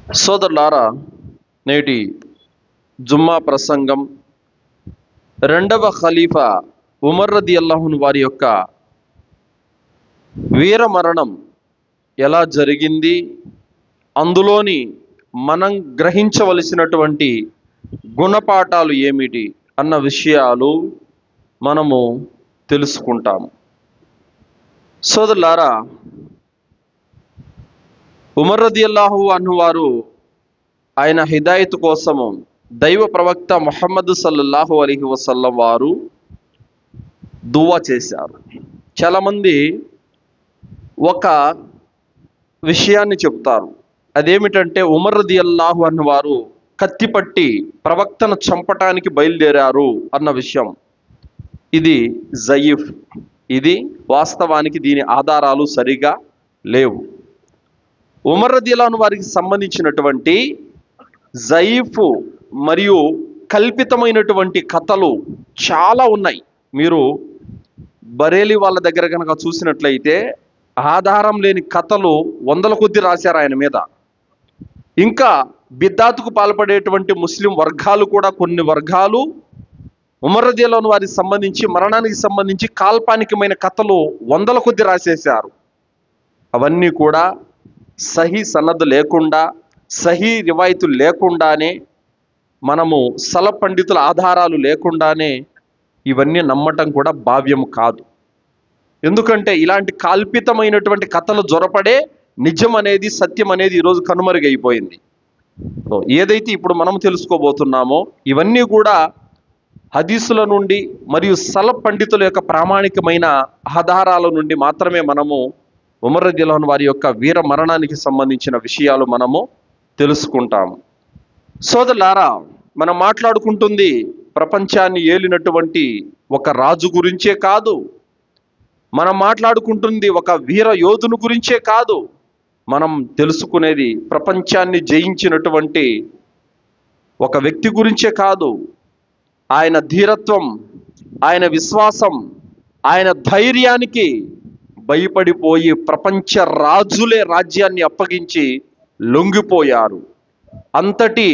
సోదరులారా, నేటి జుమ్మా ప్రసంగం రెండవ ఖలీఫా ఉమర్ రదియల్లాహు అన్హు వారి యొక్క వీర మరణం ఎలా జరిగింది, అందులోని మనం గ్రహించవలసినటువంటి గుణపాఠాలు ఏమిటి అన్న విషయాలు మనము తెలుసుకుంటాము. సోదరులారా, ఉమర్ రదియల్లాహు అన్హు వారు ఆయన హిదాయత్ కోసము దైవ ప్రవక్త ముహమ్మద్ సల్లల్లాహు అలైహి వసల్లం వారు దువా చేశారు. చాలామంది ఒక విషయాన్ని చెప్తారు, అదేమిటంటే ఉమర్ రదియల్లాహు అన్హు వారు కత్తిపట్టి ప్రవక్తను చంపటానికి బయలుదేరారు అన్న విషయం. ఇది జయీఫ్. ఇది వాస్తవానికి దీని ఆధారాలు సరిగా లేవు. ఉమర్ రదియల్లాహు అన్హు వారికి సంబంధించినటువంటి జయీఫ్ మరియు కల్పితమైనటువంటి కథలు చాలా ఉన్నాయి. మీరు బరేలి వాళ్ళ దగ్గర కనుక చూసినట్లయితే ఆధారం లేని కథలు వందల కొద్ది రాశారు ఆయన మీద. ఇంకా బిద్దాతుకు పాల్పడేటువంటి ముస్లిం వర్గాలు కూడా, కొన్ని వర్గాలు ఉమర్ రదియల్లాహు అన్హు వారికి సంబంధించి మరణానికి సంబంధించి కాల్పానికమైన కథలు వందల కొద్ది రాసేశారు. అవన్నీ కూడా సహీ సనద్ లేకుండా, సహీ రివాయతులు లేకుండానే, మనము సల పండితుల ఆధారాలు లేకుండానే ఇవన్నీ నమ్మటం కూడా భావ్యం కాదు. ఎందుకంటే ఇలాంటి కల్పితమైనటువంటి కథలు జొరపడే నిజం అనేది, సత్యం అనేది ఈరోజు కనుమరుగైపోయింది. ఏదైతే ఇప్పుడు మనం తెలుసుకోబోతున్నామో ఇవన్నీ కూడా హదీసుల నుండి మరియు సల పండితుల యొక్క ప్రామాణికమైన ఆధారాల నుండి మాత్రమే మనము ఉమర్ రదియల్లాహు అన్హు వారి యొక్క వీర మరణానికి సంబంధించిన విషయాలు మనము తెలుసుకుంటాము. సోదరులారా, మనం మాట్లాడుకుంటుంది ప్రపంచాన్ని ఏలినటువంటి ఒక రాజు గురించే కాదు, మనం మాట్లాడుకుంటుంది ఒక వీర యోధుని గురించే కాదు, మనం తెలుసుకునేది ప్రపంచాన్ని జయించినటువంటి ఒక వ్యక్తి గురించే కాదు. ఆయన ధీరత్వం, ఆయన విశ్వాసం, ఆయన ధైర్యానికి భయపడిపోయి ప్రపంచ రాజులే రాజ్యాన్ని అప్పగించి లొంగిపోయారు. అంతటి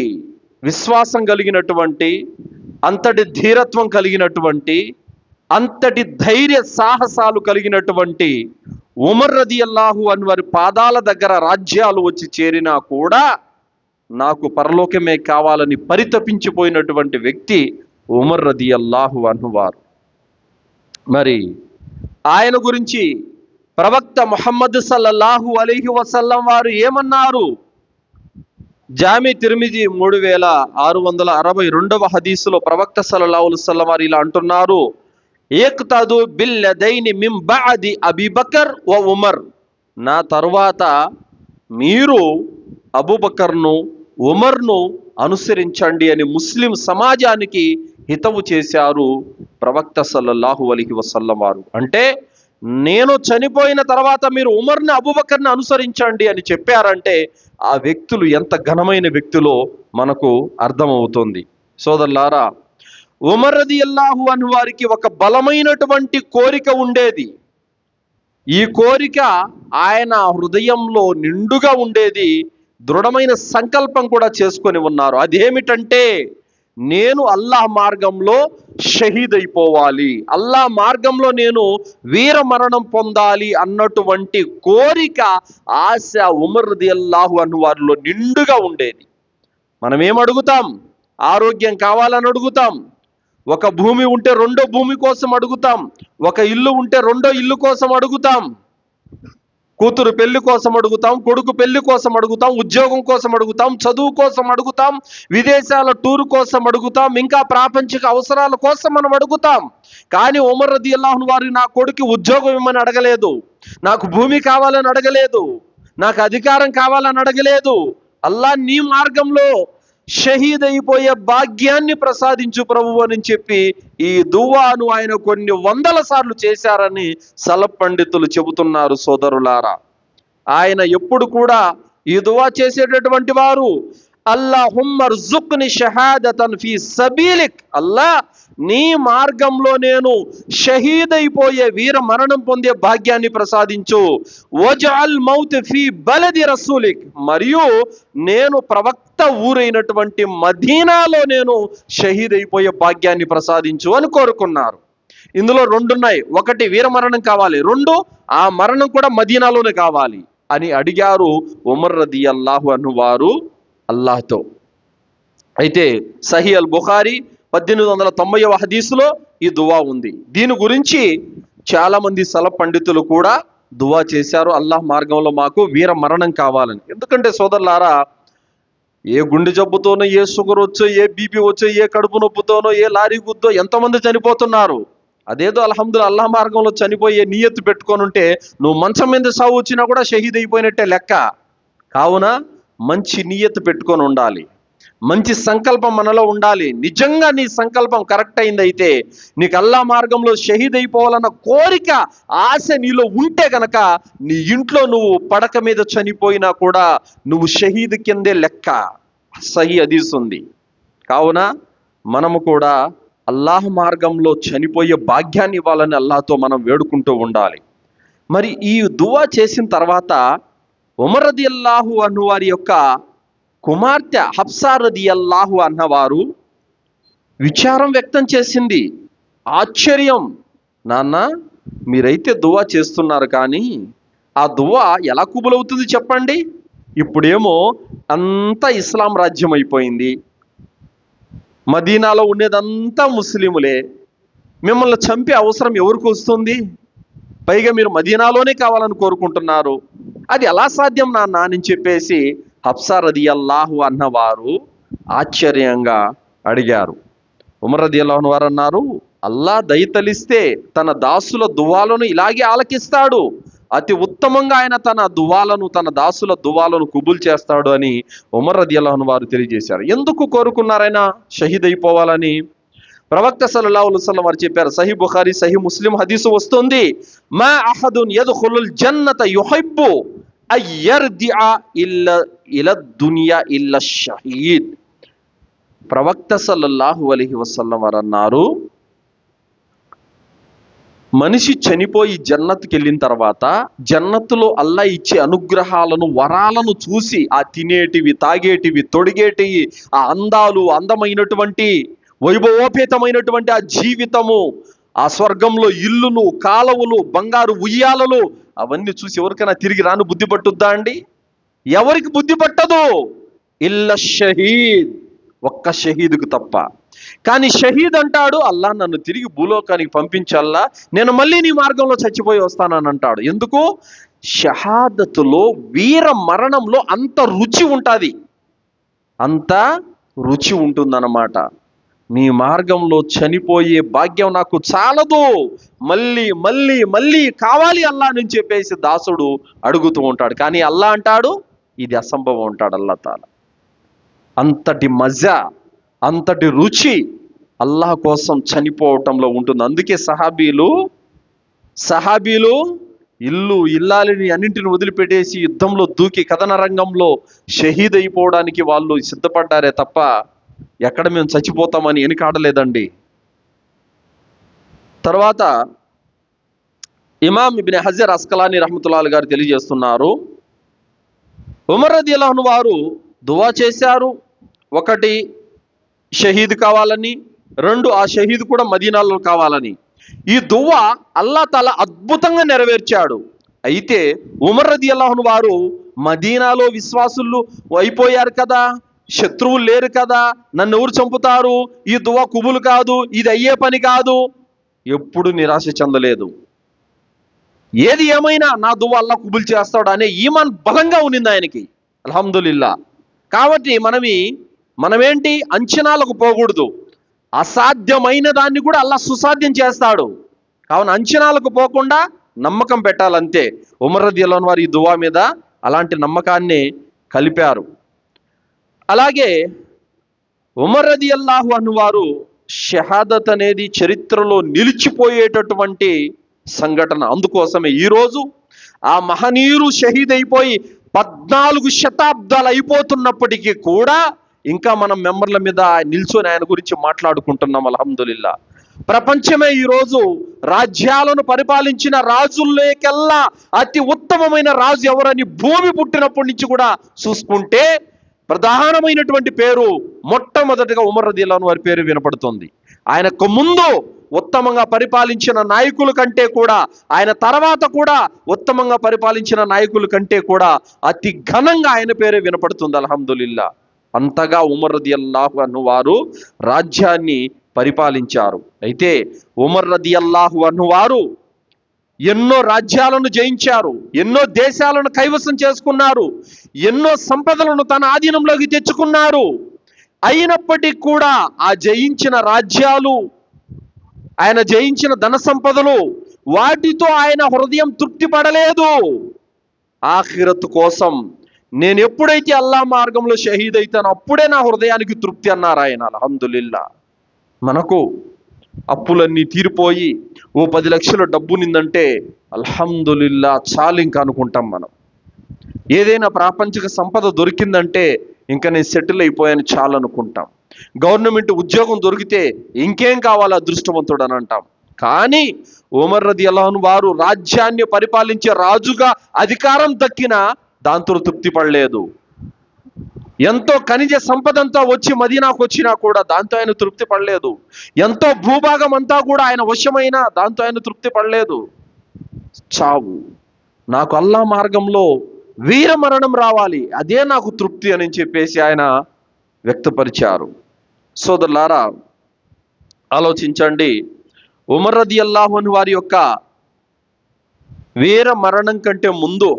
విశ్వాసం కలిగినటువంటి, అంతటి ధీరత్వం కలిగినటువంటి, అంతటి ధైర్య సాహసాలు కలిగినటువంటి ఉమర్ రదియల్లాహు అన్హు వారి పాదాల దగ్గర రాజ్యాలు వచ్చి చేరినా కూడా నాకు పరలోకమే కావాలని పరితపించిపోయినటువంటి వ్యక్తి ఉమర్ రదియల్లాహు అన్హు వారు. మరి ఆయన గురించి ప్రవక్త ముహమ్మద్ సల్లల్లాహు అలైహి వసల్లం వారు ఏమన్నారు? జామి తిర్మిజీ 3662వ హదీసులో ప్రవక్త సల్లల్లాహు అలైహి వసల్లం వారు ఇలా అంటున్నారు, ఇక్తదు బిల్లదైని మిన్ బఅది అబీబకర్ వ ఉమర్. నా తరువాత మీరు అబూబకర్ను, ఉమర్ను అనుసరించండి అని ముస్లిం సమాజానికి హితవు చేశారు ప్రవక్త సల్లల్లాహు అలైహి వసల్లం వారు. అంటే నేను చనిపోయిన తర్వాత మీరు ఉమర్ని, అబూబకర్ని అనుసరించండి అని చెప్పారంటే ఆ వ్యక్తులు ఎంత ఘనమైన వ్యక్తులో మనకు అర్థమవుతుంది. సోదరులారా, ఉమర్ రదియల్లాహు అన్హు వారికి ఒక బలమైనటువంటి కోరిక ఉండేది. ఈ కోరిక ఆయన హృదయంలో నిండుగా ఉండేది. దృఢమైన సంకల్పం కూడా చేసుకొని ఉన్నారు. అదేమిటంటే, నేను అల్లాహ్ మార్గంలో షహీద్ అయిపోవాలి, అల్లాహ్ మార్గంలో నేను వీర మరణం పొందాలి అన్నటువంటి కోరిక, ఆశ ఉమర్ రదియల్లాహు అన్హు వారిలో నిండుగా ఉండేది. మనం ఏం అడుగుతాం? ఆరోగ్యం కావాలని అడుగుతాం, ఒక భూమి ఉంటే రెండో భూమి కోసం అడుగుతాం, ఒక ఇల్లు ఉంటే రెండో ఇల్లు కోసం అడుగుతాం, కూతురు పెళ్లి కోసం అడుగుతాం, కొడుకు పెళ్లి కోసం అడుగుతాం, ఉద్యోగం కోసం అడుగుతాం, చదువు కోసం అడుగుతాం, విదేశాల టూర్ కోసం అడుగుతాం, ఇంకా ప్రాపంచిక అవసరాల కోసం మనం అడుగుతాం. కానీ ఉమర్ రదియల్లాహు అన్హు వారు నా కొడుకు ఉద్యోగం ఇవ్వమని అడగలేదు, నాకు భూమి కావాలని అడగలేదు, నాకు అధికారం కావాలని అడగలేదు. అల్లాహ్ నీ మార్గంలో షహీద్ అయిపోయే భాగ్యాన్ని ప్రసాదించు ప్రభువు అని చెప్పి ఈ దువాను ఆయన కొన్ని వందల సార్లు చేశారని సలఫ్ పండితులు చెబుతున్నారు. సోదరులారా, ఆయన ఎప్పుడు కూడా ఈ దువా చేసేటటువంటి వారు, అల్లాహుమ్మ ర్జుక్ని షహాదతన్ ఫీ సబీలిక్, అల్లా నీ మార్గంలో నేను షహీద్ అయిపోయే వీర మరణం పొందే భాగ్యాన్ని ప్రసాదించు. వజఅల్ మౌత్ ఫీ బలది రసూలిక్, మరియు నేను ప్రవక్త ఊరైనటువంటి మదీనాలో నేను షహీద్ అయిపోయే భాగ్యాన్ని ప్రసాదించు అని కోరుకున్నారు. ఇందులో రెండున్నాయి. ఒకటి వీరమరణం కావాలి, రెండు ఆ మరణం కూడా మదీనాలోనే కావాలి అని అడిగారు ఉమర్ రదియల్లాహు అన్హు వారు అల్లాహ్తో. అయితే సహీ అల్ బుఖారీ 1890వ హదీసులో ఈ దువా ఉంది. దీని గురించి చాలా మంది సలఫ్ పండితులు కూడా దువా చేశారు, అల్లాహ్ మార్గంలో మాకు వీర మరణం కావాలని. ఎందుకంటే సోదరులారా, ఏ గుండె జబ్బుతోనో, ఏ షుగర్ వచ్చో, ఏ బీపీ వచ్చో, ఏ కడుపు నొప్పుతోనో, ఏ లారీ గుద్దో ఎంతమంది చనిపోతున్నారు. అదేదో అల్హమ్దుల్లా అల్లాహ్ మార్గంలో చనిపోయే నియత్తు పెట్టుకొని ఉంటే నువ్వు మంచం మీద సావు వచ్చినా కూడా షహీద్ అయిపోయినట్టే లెక్క. కావున మంచి నియత్తు పెట్టుకొని ఉండాలి, మంచి సంకల్పం మనలో ఉండాలి. నిజంగా నీ సంకల్పం కరెక్ట్ అయిందైతే, నీకు అల్లాహ్ మార్గంలో షహీద్ అయిపోవాలన్న కోరిక, ఆశ నీలో ఉంటే గనక నీ ఇంట్లో నువ్వు పడక మీద చనిపోయినా కూడా నువ్వు షహీద్ కిందే లెక్క. సహీ హదీస్ ఉంది. కావున మనము కూడా అల్లాహ్ మార్గంలో చనిపోయే భాగ్యాన్ని ఇవ్వాలని అల్లాహ్తో మనం వేడుకుంటూ ఉండాలి. మరి ఈ దువా చేసిన తర్వాత ఉమర్ రదియల్లాహు అన్హు వారి యొక్క కుమార్తె హఫ్సా రదియల్లాహు అన్హ వారు విచారం వ్యక్తం చేసింది. ఆశ్చర్యం, నాన్న మీరైతే దువా చేస్తున్నారు కానీ ఆ దువా ఎలా కుబులవుతుంది చెప్పండి? ఇప్పుడేమో అంతా ఇస్లాం రాజ్యం అయిపోయింది, మదీనాలో ఉండేదంతా ముస్లిములే, మిమ్మల్ని చంపే అవసరం ఎవరికి వస్తుంది? పైగా మీరు మదీనాలోనే కావాలని కోరుకుంటున్నారు, అది ఎలా సాధ్యం నాన్న అని చెప్పేసి హఫ్సా రదియల్లాహు అన్హ వారు ఆశ్చర్యంగా అడిగారు. ఉమర్ రదియల్లాహు వారు అన్నారు, అల్లాహ్ దయతలిస్తే తన దాసుల దువాలను ఇలాగే ఆలకిస్తాడు, అతి ఉత్తమంగా ఆయన తన దువాలను, తన దాసుల దువాలను కుబుల్ చేస్తాడు అని ఉమర్ రదియల్లాహు వారు తెలియజేశారు. ఎందుకు కోరుకున్నారైనా షహీద్ అయిపోవాలని? ప్రవక్త సల్లల్లాహు అలైహి వసల్లం వారు చెప్పారు, సహీ బుఖారీ సహీ ముస్లిం హదీసు వస్తుంది, మా అహదున్ యద్ఖులుల్ జన్నత యుహిబ్బు అయ్యర్జిఅ ఇల దునియా ఇల్ల షహీద్. ప్రవక్త సల్లల్లాహు అలైహి వసల్లం వారు అన్నారు, మనిషి చనిపోయి జన్నత్కి వెళ్ళిన తర్వాత జన్నత్తులో అల్లా ఇచ్చే అనుగ్రహాలను, వరాలను చూసి ఆ తినేటివి, తాగేటివి, తొడిగేటివి, ఆ అందాలు, అందమైనటువంటి వైభవోపేతమైనటువంటి ఆ జీవితము, ఆ స్వర్గంలో ఇల్లులు, కాలవులు, బంగారు ఉయ్యాలలు, అవన్నీ చూసి ఎవరికైనా తిరిగి రాను బుద్ధి పట్టుద్దా అండి? ఎవరికి బుద్ధి పట్టదు? ఇల్ల షహీద్, ఒక్క షహీదుకు తప్ప. కానీ షహీద్ అంటాడు, అల్లా నన్ను తిరిగి భూలోకానికి పంపించల్లా, నేను మళ్ళీ నీ మార్గంలో చచ్చిపోయి వస్తానని అంటాడు. ఎందుకు? షహాదతులో, వీర మరణంలో అంత రుచి ఉంటుంది, అంత రుచి ఉంటుందన్నమాట. నీ మార్గంలో చనిపోయే భాగ్యం నాకు చాలదు, మళ్ళీ మళ్ళీ మళ్ళీ కావాలి అల్లా అని చెప్పేసి దాసుడు అడుగుతూ ఉంటాడు. కానీ అల్లా అంటాడు ఇది అసంభవం అంటాడు అల్లా తాలా. అంతటి మజా, అంతటి రుచి అల్లాహ్ కోసం చనిపోవటంలో ఉంటుంది. అందుకే సహాబీలు ఇల్లు, ఇల్లాలిని అన్నింటిని వదిలిపెట్టేసి యుద్ధంలో దూకి కథన రంగంలో షహీద్ అయిపోవడానికి వాళ్ళు సిద్ధపడ్డారే తప్ప ఎక్కడ మేము చచ్చిపోతామని వెనకాడలేదండి. తర్వాత ఇమాం ఇబ్న్ హజర్ అస్కలాని రహ్మతుల్లాహి గారు తెలియజేస్తున్నారు, ఉమర్ రదియల్లాహు అన్హు వారు దువా చేశారు. ఒకటి షహీద్ కావాలని, రెండు ఆ షహీద్ కూడా మదీనాలో కావాలని. ఈ దువా అల్లా తాలా అద్భుతంగా నెరవేర్చాడు. అయితే ఉమర్ రదియల్లాహు అన్హు వారు మదీనాలో విశ్వాసులు అయిపోయారు కదా, శత్రువులు లేరు కదా, నన్ను ఎవరు చంపుతారు, ఈ దువా కుబులు కాదు, ఇది అయ్యే పని కాదు, ఎప్పుడు నిరాశ చెందలేదు. ఏది ఏమైనా నా దువా అల్లా కుబుల్ చేస్తాడు అనే ఈమాన్ బలంగా ఉన్నింది ఆయనకి, అల్హమ్దులిల్లా. కాబట్టి మనమేంటి అంచనాలకు పోకూడదు, అసాధ్యమైన దాన్ని కూడా అల్లా సుసాధ్యం చేస్తాడు. కావున అంచనాలకు పోకుండా నమ్మకం పెట్టాలంతే. ఉమర్ రదియల్లాహు అన్హు వారు ఈ దువా మీద అలాంటి నమ్మకాన్ని కలిపారు. అలాగే ఉమర్ రదియల్లాహు అన్హు వారు షహాదత్ అనేది చరిత్రలో నిలిచిపోయేటటువంటి సంఘటన. అందుకోసమే ఈరోజు ఆ మహనీయులు షహీద్ అయిపోయి 14 శతాబ్దాలు అయిపోతున్నప్పటికీ కూడా ఇంకా మనం మెంబర్ల మీద నిల్చొని ఆయన గురించి మాట్లాడుకుంటున్నాం. అల్హమ్దులిల్లా. ప్రపంచమే ఈరోజు రాజ్యాలను పరిపాలించిన రాజుల్లోకెల్లా అతి ఉత్తమమైన రాజు ఎవరని భూమి పుట్టినప్పటి నుంచి కూడా చూసుకుంటే ప్రధానమైనటువంటి పేరు మొట్టమొదటిగా ఉమర్ రదియల్లాహు అన్హు వారి పేరు వినపడుతుంది. ఆయనకు ముందు ఉత్తమంగా పరిపాలించిన నాయకుల కంటే కూడా, ఆయన తర్వాత కూడా ఉత్తమంగా పరిపాలించిన నాయకుల కంటే కూడా అతి ఘనంగా ఆయన పేరే వినపడుతుంది. అల్హమ్దులిల్లా. అంతగా ఉమర్ రదియల్లాహు అన్హు వారు రాజ్యాన్ని పరిపాలించారు. అయితే ఉమర్ రదియల్లాహు అన్హు వారు ఎన్నో రాజ్యాలను జయించారు, ఎన్నో దేశాలను కైవసం చేసుకున్నారు, ఎన్నో సంపదలను తన ఆధీనంలోకి తెచ్చుకున్నారు. అయినప్పటికీ కూడా ఆ జయించిన రాజ్యాలు, ఆయన జయించిన ధన సంపదలు, వాటితో ఆయన హృదయం తృప్తి పడలేదు. ఆఖిరత్ కోసం నేను ఎప్పుడైతే అల్లా మార్గంలో షహీద్ అవుతానో అప్పుడే నా హృదయానికి తృప్తి అన్నారు ఆయన. అల్హమ్దులిల్లా. మనకు అప్పులన్నీ తీరిపోయి ఓ 10 లక్షల డబ్బు నిందంటే అల్హమ్దులిల్లా చాలు ఇంకా అనుకుంటాం మనం. ఏదైనా ప్రాపంచిక సంపద దొరికిందంటే ఇంకా నేను సెటిల్ అయిపోయాను చాలు అనుకుంటాం. గవర్నమెంట్ ఉద్యోగం దొరికితే ఇంకేం కావాలి అదృష్టవంతుడు అని అంటాం. కానీ ఉమర్ రదియల్లాహు అన్హు వారు రాజ్యాన్ని పరిపాలించే రాజుగా అధికారం దక్కినా దాంతో తృప్తి పడలేదు. ఎంతో ఖనిజ సంపదంతా వచ్చి మదీనాకు వచ్చినా కూడా దాంతో ఆయన తృప్తి పడలేదు. ఎంతో భూభాగం అంతా కూడా ఆయన వశమైనా దాంతో ఆయన తృప్తి పడలేదు. చావు, నాకు అల్లా మార్గంలో వీర మరణం రావాలి, అదే నాకు తృప్తి అని చెప్పేసి ఆయన వ్యక్తపరిచారు. సోదరులారా, ఆలోచించండి. ఉమర్ రదియల్లాహు అన్హు వారి యొక్క వీర మరణం కంటే ముందు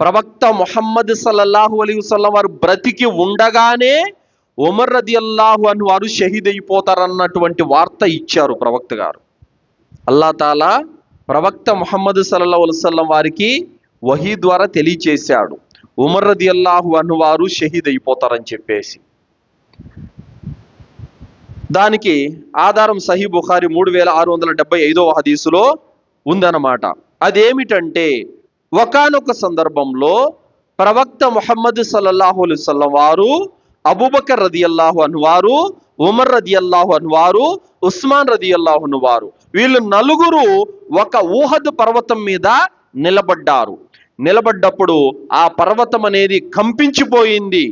ప్రవక్త ముహమ్మద్ సల్లల్లాహు అలైహి వసల్లం వారు బ్రతికి ఉండగానే ఉమర్ రదియల్లాహు అన్హు వారు షహీద్ అయిపోతారన్నటువంటి వార్త ఇచ్చారు ప్రవక్త గారు. అల్లా తాలా ప్రవక్త ముహమ్మద్ సల్లల్లాహు అలైహి వసల్లం వారికి వహీ ద్వారా తెలియచేశాడు ఉమర్ రదియల్లాహు అన్హు వారు షహీద్ అయిపోతారని చెప్పేసి. దానికి ఆధారం సహీ బుఖారీ 3675వ హదీసులో ఉందన్నమాట. అదేమిటంటే, ఒకానొక సందర్భంలో ప్రవక్త ముహమ్మద్ సల్లల్లాహు అలైహి వసల్లం వారు, అబూబకర్ రదియల్లాహు అన్హు వారు, ఉమర్ రదియల్లాహు అన్హు వారు, ఉస్మాన్ రదియల్లాహు అన్హు వారు, వీళ్ళు నలుగురు ఒక ఊహద్ పర్వతం మీద నిలబడ్డారు. నిలబడ్డప్పుడు ఆ పర్వతం అనేది కంపించిపోయింది.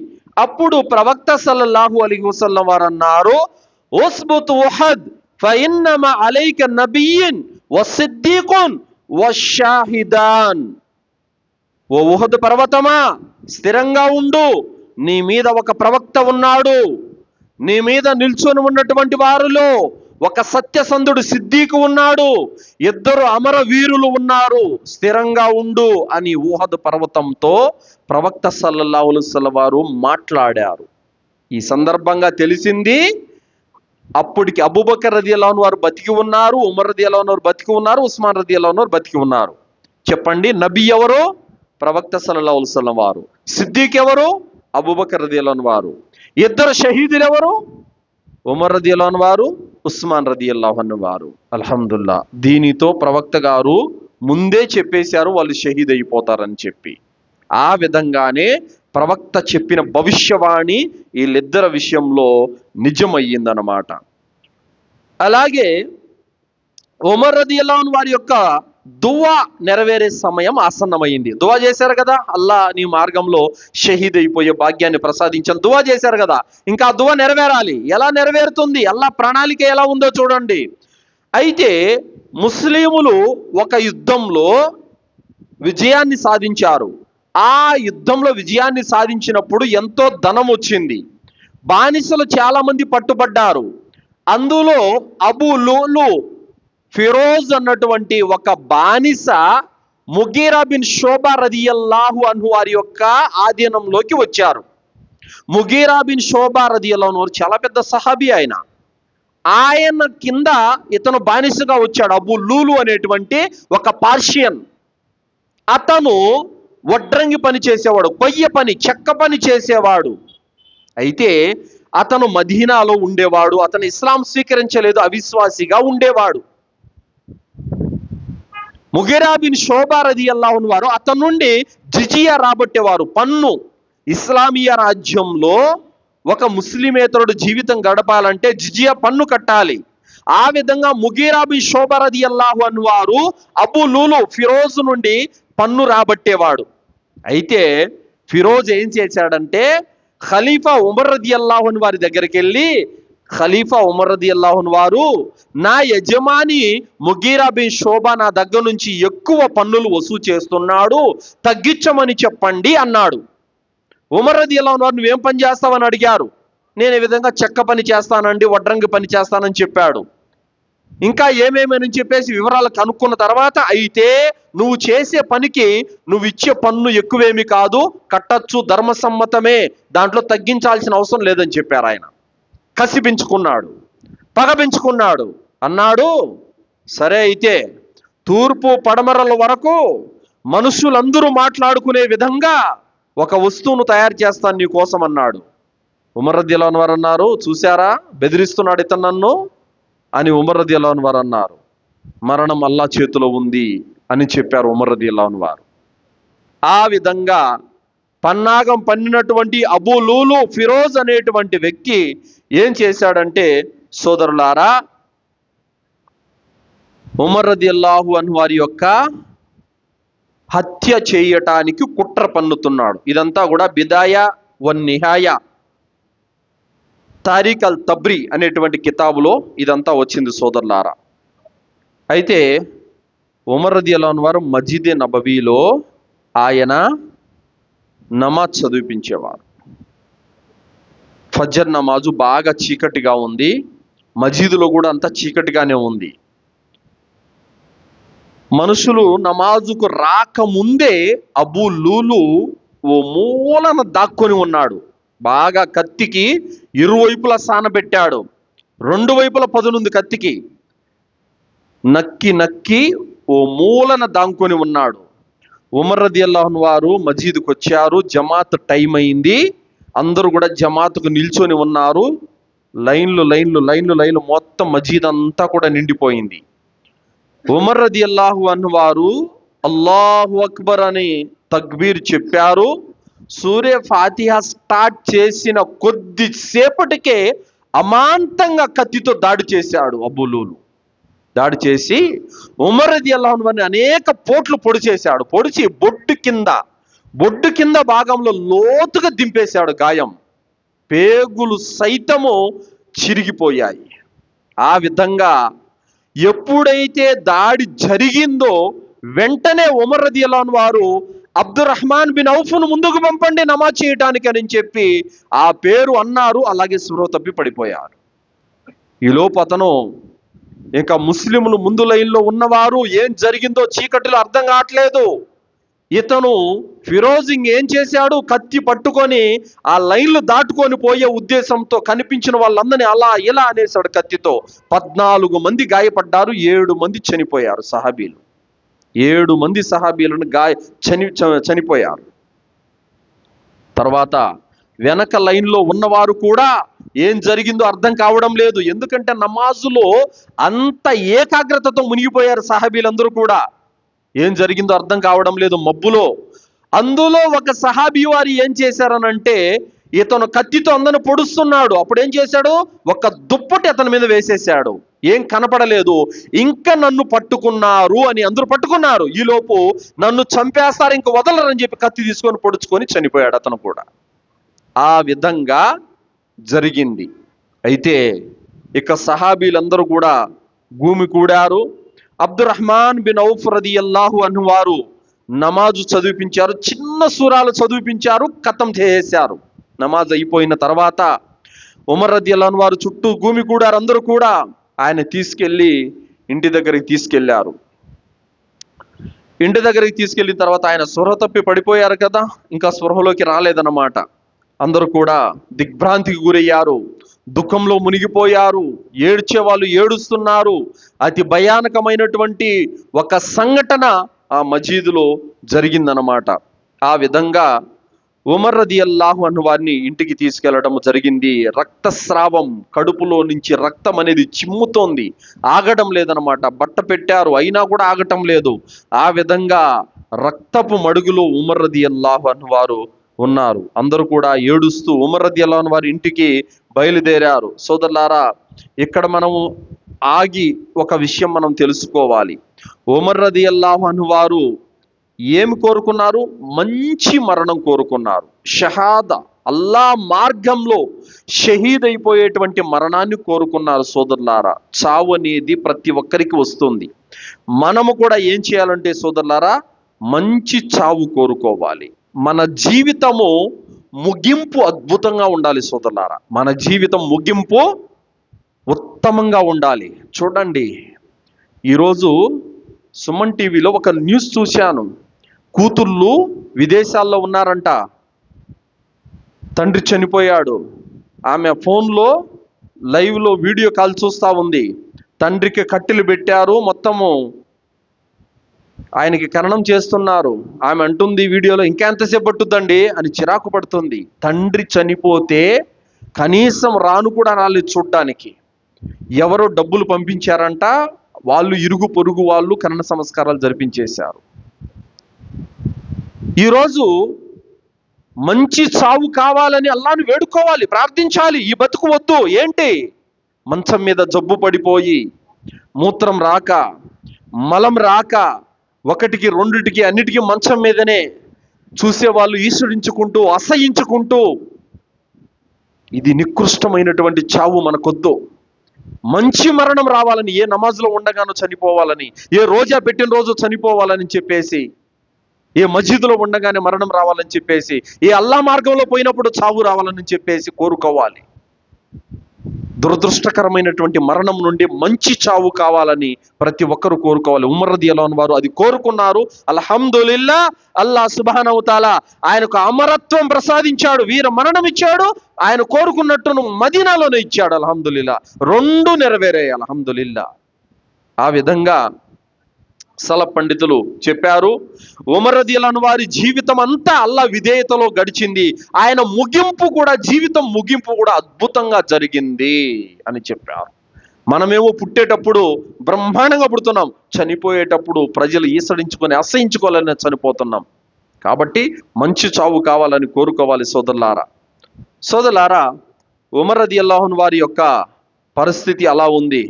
అప్పుడు ప్రవక్త సల్లల్లాహు అలైహి వసల్లం వారు అన్నారు, ఉస్బుత్ ఉహద్ ఫఇన్నమ అలైక నబియ్యున్ వసిద్దీకున్ వషాహిదాన్. ఓ ఉహద్ పర్వతమా, స్థిరంగా ఉండు, నీ మీద ఒక ప్రవక్త ఉన్నాడు, నీ మీద నిల్చొని ఉన్నటువంటి వారిలో ఒక సత్యసంధుడు సిద్దీకు ఉన్నాడు, ఇద్దరు అమర వీరులు ఉన్నారు, స్థిరంగా ఉండు అని ఉహద్ పర్వతంతో ప్రవక్త సల్లల్లాహు అలైహి వసల్లం వారు మాట్లాడారు. ఈ సందర్భంగా తెలిసింది, అప్పటికి అబూబకర్ రదియల్లాహు అన్హు వారు బతికి ఉన్నారు, ఉమర్ రదియల్లాహు అన్హు వారు బతికి ఉన్నారు, ఉస్మాన్ రదియల్లాహు అన్హు వారు బతికి ఉన్నారు. చెప్పండి, నబీ ఎవరు? ప్రవక్త సల్లల్లాహు అలైహి వసల్లం వారు. సిద్దీక్ ఎవరు? అబూబకర్ రదియల్లాహు అన్హు వారు. ఇద్దరు షహీదులు ఎవరు? ఉమర్ రదియల్లాహు అన్హు వారు, ఉస్మాన్ రదియల్లాహు అన్హు వారు. అల్హమ్దుల్లా. దీనితో ప్రవక్త గారు ముందే చెప్పేశారు వాళ్ళు షహీద్ అయిపోతారని చెప్పి. ఆ విధంగానే ప్రవక్త చెప్పిన భవిష్యవాణి వీళ్ళిద్దరి విషయంలో నిజమయ్యిందన్నమాట. అలాగే ఉమర్ రదియల్లాహు అన్హు వారి యొక్క దువా నెరవేరే సమయం ఆసన్నమైంది. దువా చేశారు కదా, అల్లా నీ మార్గంలో షహీద్ అయిపోయే భాగ్యాన్ని ప్రసాదించని దువా చేశారు కదా, ఇంకా ఆ దువా నెరవేరాలి. ఎలా నెరవేరుతుంది? అల్లా ప్రణాళిక ఎలా ఉందో చూడండి. అయితే ముస్లిములు ఒక యుద్ధంలో విజయాన్ని సాధించారు. ఆ యుద్ధంలో విజయాన్ని సాధించినప్పుడు ఎంతో ధనం వచ్చింది, బానిసలు చాలా మంది పట్టుబడ్డారు. అందులో అబూ లులు ఫిరోజ్ అన్నటువంటి ఒక బానిస ముగీరా బిన్ షోబా రదియల్లాహు అన్హు వారి యొక్క ఆధీనంలోకి వచ్చారు. ముగీరా బిన్ షోబా రదియల్లాహు అన్హు చాలా పెద్ద సహాబీ. ఆయన కింద ఇతను బానిసగా వచ్చాడు. అబూ లులు అనేటువంటి ఒక పార్షియన్. అతను వడ్రంగి పని చేసేవాడు, కొయ్య పని, చెక్క పని చేసేవాడు. అయితే అతను మదీనాలో ఉండేవాడు. అతను ఇస్లాం స్వీకరించలేదు, అవిశ్వాసిగా ఉండేవాడు. ముగిరా బిన్ షోబా రదియల్లాహు అన్హు వారు అతని నుండి జిజియా రాబట్టేవారు, పన్ను. ఇస్లామీయ రాజ్యంలో ఒక ముస్లిమేతరుడు జీవితం గడపాలంటే జిజియా పన్ను కట్టాలి. ఆ విధంగా ముగీరా బిన్ షోబా రదియల్లాహు అన్హు వారు అబూ లూలు ఫిరోజ్ నుండి పన్ను రాబట్టేవాడు. అయితే ఫిరోజ్ ఏం చేశాడంటే ఖలీఫా ఉమర్ రదియల్లాహు అన్హు వారి దగ్గరికి వెళ్ళి, ఖలీఫా ఉమర్ రదియల్లాహు అన్హు వారు, నా యజమాని ముగీరా బిన్ షోబా నా దగ్గర నుంచి ఎక్కువ పన్నులు వసూలు చేస్తున్నాడు, తగ్గించమని చెప్పండి అన్నాడు. ఉమర్ రదియల్లాహు అన్హు వారు నువ్వేం పని చేస్తావని అడిగారు. నేను ఈ విధంగా చెక్క పని చేస్తానండి, వడ్రంగి పని చేస్తానని చెప్పాడు. ఇంకా ఏమేమని చెప్పేసి వివరాలు కనుక్కున్న తర్వాత, అయితే నువ్వు చేసే పనికి నువ్వు ఇచ్చే పన్ను ఎక్కువేమి కాదు, కట్టచ్చు, ధర్మసమ్మతమే, దాంట్లో తగ్గించాల్సిన అవసరం లేదని చెప్పారు. ఆయన కసి పెంచుకున్నాడు, పగ పెంచుకున్నాడు. అన్నాడు, సరే అయితే తూర్పు పడమరల వరకు మనుషులందరూ మాట్లాడుకునే విధంగా ఒక వస్తువును తయారు చేస్తాను నీ కోసం అన్నాడు. ఉమర్ రదియల్లాహు అన్హు వారు అన్నారు, చూశారా బెదిరిస్తున్నాడు ఇతను నన్ను అని ఉమర్ రదియల్లాహు అన్హు వారు అన్నారు. మరణం అల్లా చేతిలో ఉంది అని చెప్పారు ఉమర్ రదియల్లాహు అన్హు వారు. ఆ విధంగా పన్నాగం పన్నినటువంటి అబూ లూలు ఫిరోజ్ అనేటువంటి వ్యక్తి ఏం చేశాడంటే, సోదరులారా, ఉమర్ రదియల్లాహు అన్హు వారి యొక్క హత్య చేయటానికి కుట్ర పన్నుతున్నాడు. ఇదంతా కూడా బిదాయా వన్ నిహాయా తారీఖ్ అల్ తబ్రీ అనేటువంటి కితాబులో ఇదంతా వచ్చింది సోదరులారా. అయితే ఉమర్ రదియల్లాహు అన్హు వారు మస్జిద్ నబవీలో ఆయన నమాజ్ చదివించేవారు. ఫజర్ నమాజు బాగా చీకటిగా ఉంది, మస్జిద్లో కూడా అంతా చీకటిగానే ఉంది. మనుషులు నమాజుకు రాకముందే అబూ లూలు ఓ మూలన దాక్కొని ఉన్నాడు. బాగా కత్తికి ఇరువైపులా సానబెట్టాడు, రెండు వైపుల పదునుంది కత్తికి. నక్కి నక్కి ఓ మూలన దాంకొని ఉన్నాడు. ఉమర్ రదియల్లాహు అన్హు వారు మస్జిద్కి వచ్చారు, జమాత్ టైం అయింది, అందరూ కూడా జమాత్కు నిల్చొని ఉన్నారు. లైన్లు లైన్లు లైన్లు లైన్లు మొత్తం మస్జిద్ అంతా కూడా నిండిపోయింది. ఉమర్ రదియల్లాహు అన్హు వారు అల్లాహు అక్బర్ అని తక్బీర్ చెప్పారు. సూర్య ఫాతిహా స్టార్ట్ చేసిన కొద్దిసేపటికే అమాంతంగా కత్తితో దాడి చేశాడు అబూ లూలు. దాడి చేసి ఉమర్ రదియల్లాహు అన్హు వారిని అనేక పోట్లు పొడి చేశాడు. పొడిచి బొడ్డు కింద భాగంలో లోతుగా దింపేశాడు. గాయం, పేగులు సైతము చిరిగిపోయాయి. ఆ విధంగా ఎప్పుడైతే దాడి జరిగిందో వెంటనే ఉమర్ రదియల్లాహు అన్హు వారు అబ్దుర్రహ్మాన్ బిన్ ఔఫ్ను ముందుకు పంపండి నమాజ్ చేయటానికి అని చెప్పి ఆ పేరు అన్నారు. అలాగే స్పృహ తప్పి పడిపోయారు. ఈలోపు అతను, ఇంకా ముస్లింలు ముందు లైన్లో ఉన్నవారు ఏం జరిగిందో చీకటిలో అర్థం కావట్లేదు. ఇతను ఫిరోజ్ ఏం చేశాడు, కత్తి పట్టుకొని ఆ లైన్లు దాటుకొని పోయే ఉద్దేశంతో కనిపించిన వాళ్ళందరినీ అలా ఇలా అనేసాడు కత్తితో. 14 మంది గాయపడ్డారు, 7 మంది చనిపోయారు. సహాబీలు 7 మంది సహాబీలను చనిపోయారు. తర్వాత వెనక లైన్లో ఉన్నవారు కూడా ఏం జరిగిందో అర్థం కావడం లేదు. ఎందుకంటే నమాజులో అంత ఏకాగ్రతతో మునిగిపోయారు సహాబీలందరూ కూడా. ఏం జరిగిందో అర్థం కావడం లేదు మబ్బులో. అందులో ఒక సహాబీ వారు ఏం చేశారనంటే, ఇతను కత్తితో అందరిని పొడుస్తున్నాడు. అప్పుడు ఏం చేశాడు, ఒక దుప్పటి అతని మీద వేసేశాడు. ఏం కనపడలేదు. ఇంకా నన్ను పట్టుకున్నారు అని అందరూ పట్టుకున్నారు. ఈలోపు నన్ను చంపేస్తారు, ఇంక వదలరని చెప్పి కత్తి తీసుకొని పొడుచుకొని చనిపోయాడు అతను కూడా. ఆ విధంగా జరిగింది. అయితే ఇక సహాబీలందరూ కూడా భూమి కూడారు. అబ్దుర్రహ్మాన్ బిన్ ఔఫ్ రదియల్లాహు అన్హు వారు నమాజు చదివిపించారు, చిన్న సూరాలు చదివిపించారు, ఖతం చేసేశారు. నమాజ్ అయిపోయిన తర్వాత ఉమర్ రదియల్లాహు అన్హు వారు చుట్టూ భూమి కూడారు. అందరూ కూడా ఆయన తీసుకెళ్ళి ఇంటి దగ్గరికి తీసుకెళ్లారు. ఇంటి దగ్గరికి తీసుకెళ్ళిన తర్వాత ఆయన స్పృహ తప్పి పడిపోయారు కదా, ఇంకా స్పృహలోకి రాలేదన్నమాట. అందరూ కూడా దిగ్భ్రాంతికి గురయ్యారు, దుఃఖంలో మునిగిపోయారు, ఏడ్చే వాళ్ళు ఏడుస్తున్నారు. అతి భయానకమైనటువంటి ఒక సంఘటన ఆ మసీదులో జరిగిందనమాట. ఆ విధంగా ఉమర్ రదియల్లాహు అన్హు వారిని ఇంటికి తీసుకెళ్లడం జరిగింది. రక్తస్రావం, కడుపులో నుంచి రక్తం అనేది చిమ్ముతోంది, ఆగడం లేదనమాట. బట్ట పెట్టారు అయినా కూడా ఆగటం లేదు. ఆ విధంగా రక్తపు మడుగులో ఉమర్ రదియల్లాహు అన్హు వారు ఉన్నారు. అందరూ కూడా ఏడుస్తూ ఉమర్ రదియల్లాహు అన్హు వారి ఇంటికి బయలుదేరారు. సోదరులారా, ఇక్కడ మనము ఆగి ఒక విషయం మనం తెలుసుకోవాలి. ఉమర్ రదియల్లాహు అన్హు వారు ఏమి కోరుకున్నారు? మంచి మరణం కోరుకున్నారు. షహాదా, అల్లా మార్గంలో షహీద్ అయిపోయేటువంటి మరణాన్ని కోరుకున్నారు. సోదరులారా, చావు అనేది ప్రతి ఒక్కరికి వస్తుంది. మనము కూడా ఏం చేయాలంటే సోదరులారా, మంచి చావు కోరుకోవాలి. మన జీవితము ముగింపు అద్భుతంగా ఉండాలి. సోదరులారా, మన జీవితం ముగింపు ఉత్తమంగా ఉండాలి. చూడండి, ఈరోజు సుమన్ టీవీలో ఒక న్యూస్ చూశాను. కూతుళ్ళు విదేశాల్లో ఉన్నారంట, తండ్రి చనిపోయాడు. ఆమె ఫోన్లో లైవ్లో వీడియో కాల్ చూస్తూ ఉంది. తండ్రికి కట్టెలు పెట్టారు, మొత్తము ఆయనకి ఖననం చేస్తున్నారు. ఆమె అంటుంది వీడియోలో, ఇంకెంతసేపు పట్టుద్దండి అని చిరాకు పడుతుంది. తండ్రి చనిపోతే కనీసం రాను కూడా రాలేదు చూడ్డానికి. ఎవరో డబ్బులు పంపించారంట, వాళ్ళు ఇరుగు పొరుగు వాళ్ళు ఖనన సంస్కారాలు జరిపించేశారు. ఈరోజు మంచి చావు కావాలని అల్లాహ్ను వేడుకోవాలి, ప్రార్థించాలి. ఈ బతుకు వద్దు. ఏంటి? మంచం మీద జబ్బు పడిపోయి మూత్రం రాక, మలం రాక, ఒకటికి రెండిటికి అన్నిటికీ మంచం మీదనే చూసేవాళ్ళు ఈశ్వరించుకుంటూ అసహించుకుంటూ, ఇది నికృష్టమైనటువంటి చావు మనకొద్దు. మంచి మరణం రావాలని, ఏ నమాజ్లో ఉండగానో చనిపోవాలని, ఏ రోజా పెట్టిన రోజు చనిపోవాలని చెప్పేసి, ఏ మస్జిద్లో ఉండగానే మరణం రావాలని చెప్పేసి, ఏ అల్లా మార్గంలో పోయినప్పుడు చావు రావాలని చెప్పేసి కోరుకోవాలి. దురదృష్టకరమైనటువంటి మరణం నుండి మంచి చావు కావాలని ప్రతి ఒక్కరు కోరుకోవాలి. ఉమర్ రదియల్లాహు అన్హు వారు అది కోరుకున్నారు. అల్హమ్దులిల్లా, అల్లాహ్ సుబ్హానహు వ తఆలా ఆయనకు అమరత్వం ప్రసాదించాడు, వీర మరణం ఇచ్చాడు. ఆయన కోరుకున్నట్టును మదీనాలోనే ఇచ్చాడు. అల్హమ్దులిల్లా, రెండు నెరవేరాయి. అల్హమ్దులిల్లా. ఆ విధంగా సలఫ్ పండితులు చెప్పారు. ఉమర్ రదియల్లాహు అన్హు వారి జీవితం అంతా అల్లా విధేయతలో గడిచింది. ఆయన ముగింపు కూడా, జీవితం ముగింపు కూడా అద్భుతంగా జరిగింది అని చెప్పారు. మనమేమో పుట్టేటప్పుడు బ్రహ్మాండంగా పుడుతున్నాం, చనిపోయేటప్పుడు ప్రజలు ఈసడించుకొని అసహించుకోవాలని చనిపోతున్నాం. కాబట్టి మంచి చావు కావాలని కోరుకోవాలి. సోదరులారా, ఉమర్ రదియల్లాహు అన్హు వారి యొక్క పరిస్థితి అలా ఉంది.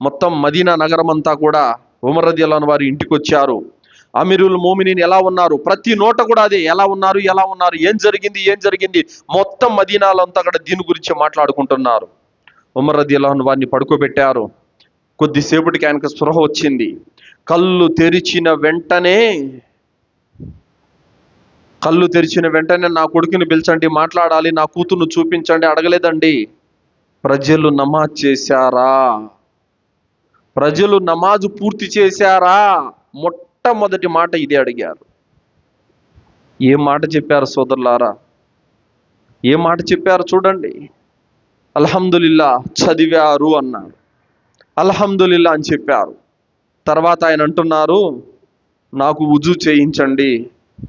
మొత్తం మదీనా నగరం అంతా కూడా ఉమర్ రదియల్లాహు అన్హు వారి ఇంటికి వచ్చారు. అమీరుల్ మోమినీన్ ఎలా ఉన్నారు, ప్రతి నోట కూడా అదే, ఎలా ఉన్నారు, ఏం జరిగింది. మొత్తం మదీనాలో అంతా కూడా దీని గురించి మాట్లాడుకుంటున్నారు. ఉమర్ రదియల్లాహు అన్హు వారిని పడుకోబెట్టారు. కొద్దిసేపటికి ఆయనకు స్పృహ వచ్చింది. కళ్ళు తెరిచిన వెంటనే నా కొడుకుని పిలిచండి, మాట్లాడాలి, నా కూతుర్ను చూపించండి అడగలేదండి. ప్రజలు నమాజ్ చేశారా? ప్రజలు నమాజు పూర్తి చేశారా? మొట్టమొదటి మాట ఇదే అడిగారు. ఏ మాట చెప్పారు సోదరులారా? ఏ మాట చెప్పారు చూడండి. అల్హమ్దులిల్లా చదివారు అన్నారు. అల్హమ్దులిల్లా అని చెప్పారు. తర్వాత ఆయన అంటున్నారు, నాకు వుజూ చేయించండి,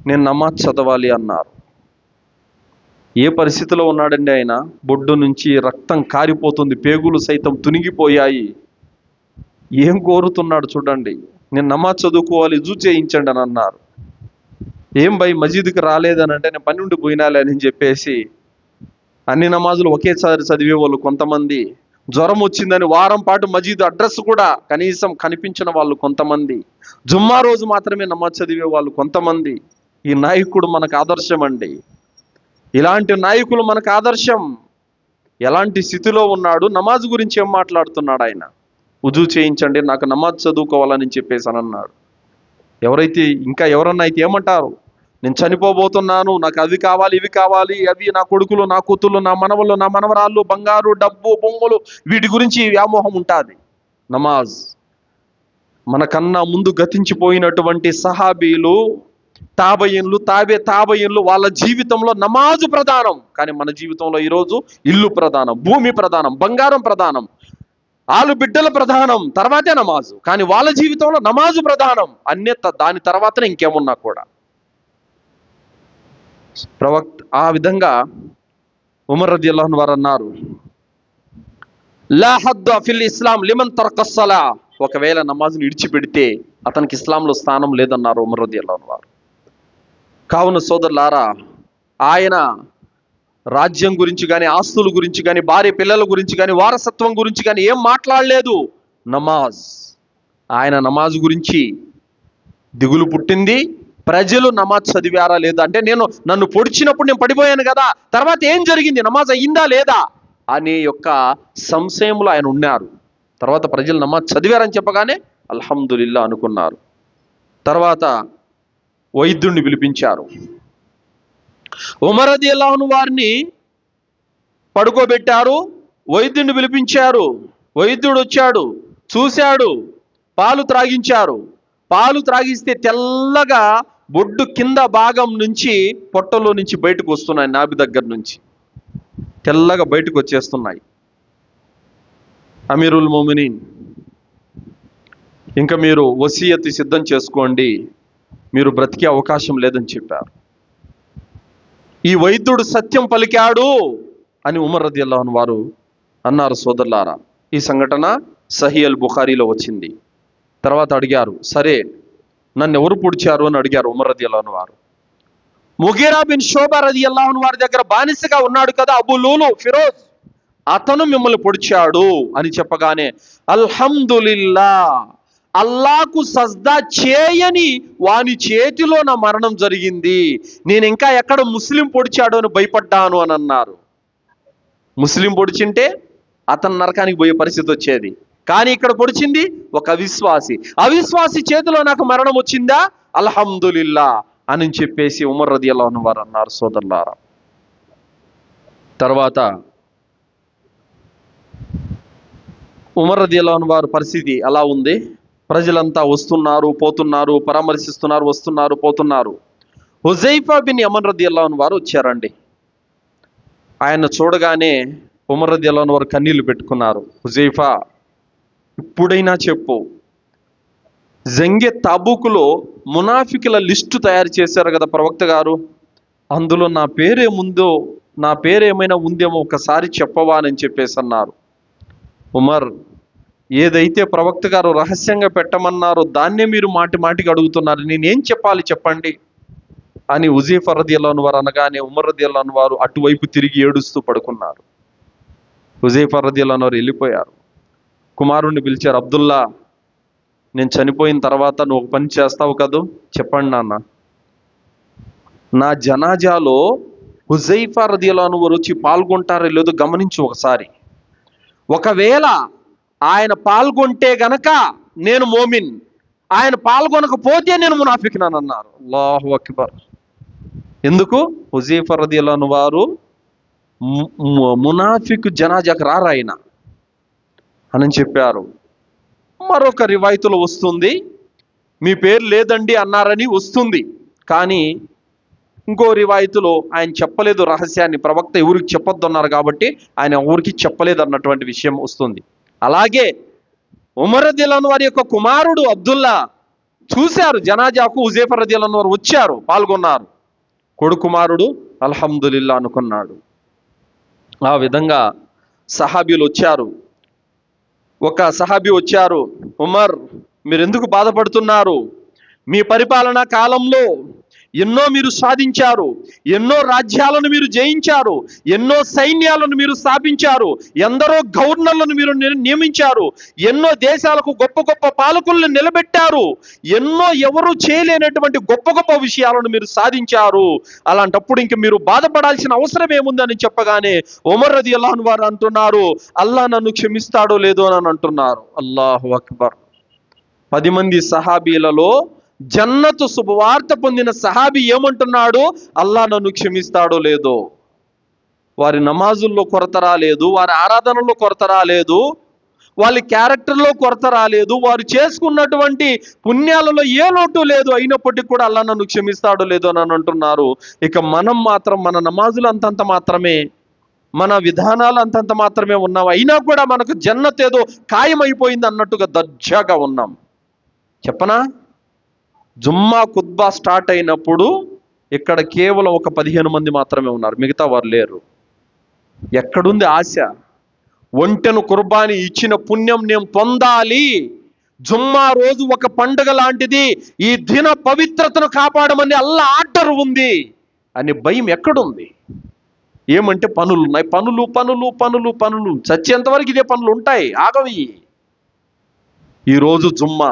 నేను నమాజ్ చదవాలి అన్నారు. ఏ పరిస్థితిలో ఉన్నాడండి ఆయన? బొడ్డు నుంచి రక్తం కారిపోతుంది, పేగులు సైతం తునిగిపోయాయి. ఏం కోరుతున్నాడు చూడండి. నేను నమాజ్ చదువుకోవాలి, వుజూ చేయించండి అని అన్నారు. ఏం భయ్ మసీదుకి రాలేదని అంటే, నేను పని ఉండి పోయినాలే అని చెప్పేసి అన్ని నమాజులు ఒకేసారి చదివేవాళ్ళు కొంతమంది, జ్వరం వచ్చిందని వారం పాటు మసీదు అడ్రస్ కూడా కనీసం కనిపించిన వాళ్ళు కొంతమంది, జుమ్మా రోజు మాత్రమే నమాజ్ చదివే వాళ్ళు కొంతమంది. ఈ నాయకుడు మనకు ఆదర్శం అండి. ఇలాంటి నాయకులు మనకు ఆదర్శం. ఎలాంటి స్థితిలో ఉన్నాడు, నమాజ్ గురించి ఏం మాట్లాడుతున్నాడు ఆయన? వుజూ చేయించండి, నాకు నమాజ్ చదువుకోవాలని చెప్పేసి అని అన్నాడు. ఎవరన్నా అయితే ఏమంటారు? నేను చనిపోబోతున్నాను, నాకు అవి కావాలి, ఇవి కావాలి, అవి నా కొడుకులు, నా కూతుళ్ళు, నా మనవలు, నా మనవరాళ్ళు, బంగారు, డబ్బు, బొంగులు, వీటి గురించి వ్యామోహం ఉంటుంది. నమాజ్ మనకన్నా ముందు గతించిపోయినటువంటి సహాబీలు, తాబేయిన్లు వాళ్ళ జీవితంలో నమాజు ప్రధానం. కానీ మన జీవితంలో ఈరోజు ఇల్లు ప్రధానం, భూమి ప్రధానం, బంగారం ప్రధానం, ఆలు బిడ్డల ప్రధానం, తర్వాతే నమాజు. కానీ వాళ్ళ జీవితంలో నమాజు ప్రధానం, దాని తర్వాతనే ఇంకేమున్నా కూడా. ఆ విధంగా ఉమర్ రదియల్లాహు అన్హు వారు అన్నారు, లా హద్ద ఫిల్ ఇస్లాం లిమన్ తరకస్సలా, ఒకవేళ నమాజ్ని విడిచిపెడితే అతనికి ఇస్లాంలో స్థానం లేదన్నారు ఉమర్ రదియల్లాహు అన్హు వారు. కావున సోదరులారా, ఆయన రాజ్యం గురించి కానీ, ఆస్తుల గురించి కానీ, భార్య పిల్లల గురించి కానీ, వారసత్వం గురించి కానీ ఏం మాట్లాడలేదు. నమాజ్, ఆయన నమాజ్ గురించి దిగులు పుట్టింది. ప్రజలు నమాజ్ చదివారా లేదా అంటే, నన్ను పొడిచినప్పుడు నేను పడిపోయాను కదా, తర్వాత ఏం జరిగింది, నమాజ్ అయ్యిందా లేదా అనే యొక్క సంశయంలో ఆయన ఉన్నారు. తర్వాత ప్రజలు నమాజ్ చదివారని చెప్పగానే అల్హమ్దులిల్లా అనుకున్నారు. తర్వాత వైద్యుడిని పిలిపించారు. ఉమర్ రదియల్లాహు అన్హు వారిని పడుకోబెట్టారు. వైద్యుడిని పిలిపించారు. వైద్యుడు వచ్చాడు, చూశాడు, పాలు త్రాగించారు. పాలు త్రాగిస్తే తెల్లగా బొడ్డు కింద భాగం నుంచి, పొట్టలో నుంచి బయటకు వస్తున్నాయి, నాభి దగ్గర నుంచి తెల్లగా బయటకు వచ్చేస్తున్నాయి. అమీరుల్ మోమినీన్, ఇంకా మీరు వసీయత్ సిద్ధం చేసుకోండి, మీరు బ్రతికే అవకాశం లేదని చెప్పారు. ఈ వైద్యుడు సత్యం పలికాడు అని ఉమర్ రదియల్లాహు అన్హు వారు అన్నారు. సోదరులారా, ఈ సంఘటన సహీ అల్ బుఖారీలో వచ్చింది. తర్వాత అడిగారు, సరే నన్ను ఎవరు పొడిచారు అని అడిగారు ఉమర్ రదియల్లాహు అన్హు వారు. ముగీరా బిన్ షోబా రదియల్లాహు అన్హు వారి దగ్గర బానిసగా ఉన్నాడు కదా అబూ లూలు ఫిరోజ్, అతను మిమ్మల్ని పొడిచాడు అని చెప్పగానే అల్హమ్దులిల్లా, అల్లాకు సజ్దా చేయని వాని చేతిలో నా మరణం జరిగింది, నేను ఇంకా ఎక్కడ ముస్లిం పొడిచాడు అని భయపడ్డాను అని అన్నారు. ముస్లిం పొడిచింటే అతను నరకానికి పోయే పరిస్థితి వచ్చేది, కానీ ఇక్కడ పొడిచింది ఒక అవిశ్వాసి. అవిశ్వాసి చేతిలో నాకు మరణం వచ్చిందా, అల్హమ్దులిల్లా అని చెప్పేసి ఉమర్ రదియల్లాహు అన్హు వారు అన్నారు. సోదరులారా, తర్వాత ఉమర్ రదియల్లాహు అన్హు వారి పరిస్థితి అలా ఉంది. ప్రజలంతా వస్తున్నారు, పోతున్నారు, పరామర్శిస్తున్నారు, వస్తున్నారు, పోతున్నారు. హుజైఫా బిన్ యమన్ రదియల్లాహు అన్హు వారు వచ్చారండి. ఆయన చూడగానే ఉమర్ రదియల్లాహు అన్హు వారు కన్నీళ్లు పెట్టుకున్నారు. హుజైఫా, ఇప్పుడైనా చెప్పు, జంగే తాబూకులో మునాఫికుల లిస్టు తయారు చేశారు కదా ప్రవక్త గారు, అందులో నా పేరేముందో, నా పేరేమైనా ఉందేమో ఒకసారి చెప్పవా అని చెప్పేసి అన్నారు. ఉమర్, ఏదైతే ప్రవక్త గారు రహస్యంగా పెట్టమన్నారో దాన్నే మీరు మాటి మాటికి అడుగుతున్నారు, నేనేం చెప్పాలి చెప్పండి అని హుజైఫా రదియల్లాహు అన్హు వారు అనగానే ఉమర్ రదియల్లాహు అన్హు వారు అటువైపు తిరిగి ఏడుస్తూ పడుకున్నారు. హుజైఫా రదియల్లాహు అన్హు వారు వెళ్ళిపోయారు. కుమారుణ్ణి పిలిచారు, అబ్దుల్లా, నేను చనిపోయిన తర్వాత నువ్వు ఒక పని చేస్తావు కదూ, చెప్పండి నాన్న. నా జనాజాలో హుజైఫా రదియల్లాహు అన్హు వారు వచ్చి పాల్గొంటారో లేదో గమనించు ఒకసారి. ఒకవేళ ఆయన పాల్గొంటే గనక నేను మోమిన్, ఆయన పాల్గొనకపోతే నేను మునాఫిక్ని అన్నారు. అల్లాహు అక్బర్. ఎందుకు? హుజైఫా రదియల్లాహు అన్హు వారు మునాఫిక్ జనాజాకు రారు ఆయన అని చెప్పారు. మరొక రివాయతులో వస్తుంది, మీ పేరు లేదండి అన్నారని వస్తుంది, కానీ ఇంకో రివాయతులో ఆయన చెప్పలేదు రహస్యాన్ని, ప్రవక్త ఎవరికి చెప్పొద్దు అన్నారు కాబట్టి ఆయన ఎవరికి చెప్పలేదు అన్నటువంటి విషయం వస్తుంది. అలాగే ఉమర్ రదియల్లాహు అన్హు వారి యొక్క కుమారుడు అబ్దుల్లా చూశారు జనాజాకు, హుజైఫా రదియల్లాహు అన్హు వారు వచ్చారు, పాల్గొన్నారు. కొడుకు కుమారుడు అల్హమ్దులిల్లా అనుకున్నాడు. ఆ విధంగా సహాబీలు వచ్చారు. ఒక సహాబీ వచ్చారు, ఉమర్, మీరు ఎందుకు బాధపడుతున్నారు? మీ పరిపాలనా కాలంలో ఎన్నో మీరు సాధించారు, ఎన్నో రాజ్యాలను మీరు జయించారు, ఎన్నో సైన్యాలను మీరు స్థాపించారు, ఎందరో గవర్నర్లను మీరు నియమించారు, ఎన్నో దేశాలకు గొప్ప గొప్ప పాలకులను నిలబెట్టారు, ఎన్నో ఎవరు చేయలేనటువంటి గొప్ప గొప్ప విషయాలను మీరు సాధించారు. అలాంటప్పుడు ఇంక మీరు బాధపడాల్సిన అవసరం ఏముందని చెప్పగానే ఉమర్ రదియల్లాహు అన్హు వారు అంటున్నారు, అల్లా నన్ను క్షమిస్తాడో లేదో అని అంటున్నారు. అల్లాహు అక్బర్. 10 మంది సహాబీలలో జన్నతు శుభవార్త పొందిన సహాబీ ఏమంటున్నాడు? అల్లా నన్ను క్షమిస్తాడో లేదో. వారి నమాజుల్లో కొరత రాలేదు, వారి ఆరాధనలో కొరత రాలేదు, వాళ్ళ క్యారెక్టర్లో కొరత రాలేదు, వారు చేసుకున్నటువంటి పుణ్యాలలో ఏ లోటు లేదు, అయినప్పటికీ కూడా అల్లా నన్ను క్షమిస్తాడో లేదో అని అంటున్నారు. ఇక మనం మాత్రం మన నమాజులు అంతంత మాత్రమే, మన విధానాలు అంతంత మాత్రమే ఉన్నాం, అయినా కూడా మనకు జన్నత్ ఏదో ఖాయమైపోయింది అన్నట్టుగా దర్జాగా ఉన్నాం. చెప్పనా, జుమ్మా ఖుత్బా స్టార్ట్ అయినప్పుడు ఇక్కడ కేవలం ఒక 15 మంది మాత్రమే ఉన్నారు, మిగతా వారు లేరు. ఎక్కడుంది ఆశ? ఒంటెను కుర్బానీ ఇచ్చిన పుణ్యం నేను పొందాలి, జుమ్మా రోజు ఒక పండుగ లాంటిది, ఈ దిన పవిత్రతను కాపాడమని అల్లా ఆర్డర్ ఉంది. అనే భయం ఎక్కడుంది? ఏమంటే పనులు ఉన్నాయి, పనులు పనులు పనులు పనులు, చచ్చేంతవరకు ఇదే పనులు ఉంటాయి, ఆగవి. ఈరోజు జుమ్మా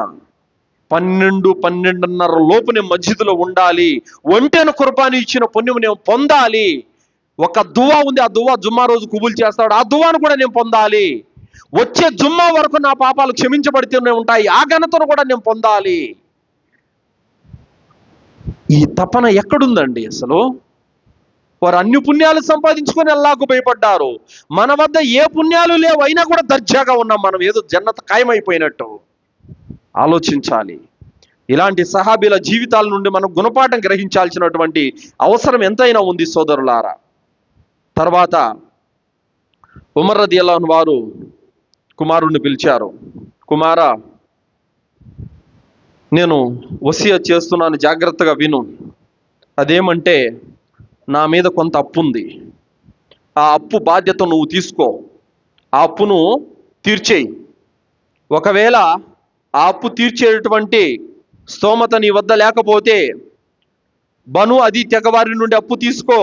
12-12:30 లోపు నేను మస్జిద్లో ఉండాలి, ఒంటెను కుర్బానీ ఇచ్చిన పుణ్యం నేను పొందాలి. ఒక దువా ఉంది, ఆ దువా జుమ్మా రోజు కుబుల్ చేస్తాడు, ఆ దువాను కూడా నేను పొందాలి. వచ్చే జుమ్మా వరకు నా పాపాలు క్షమించబడితేనే ఉంటాయి, ఆ ఘనతను కూడా నేను పొందాలి. ఈ తపన ఎక్కడుందండి అసలు? వారు అన్ని పుణ్యాలు సంపాదించుకొని అల్లాహ్కు భయపడ్డారు. మన వద్ద ఏ పుణ్యాలు లేవు, అయినా కూడా దర్జాగా ఉన్నాం, మనం ఏదో జన్నత ఖాయమైపోయినట్టు. ఆలోచించాలి. ఇలాంటి సహాబీల జీవితాల నుండి మనం గుణపాఠం గ్రహించాల్సినటువంటి అవసరం ఎంతైనా ఉంది సోదరులారా. తర్వాత ఉమర్ రదియల్లాహు అన్హు వారు కుమారుణ్ణి పిలిచారు. కుమారా, నేను వసియత్ చేస్తున్నాను, జాగ్రత్తగా విను. అదేమంటే, నా మీద కొంత అప్పు ఉంది, ఆ అప్పు బాధ్యత నువ్వు తీసుకో, ఆ అప్పును తీర్చేయి. ఒకవేళ ఆ అప్పు తీర్చేటువంటి స్తోమత నీ వద్ద లేకపోతే బను అది తెగవారి నుండి అప్పు తీసుకో,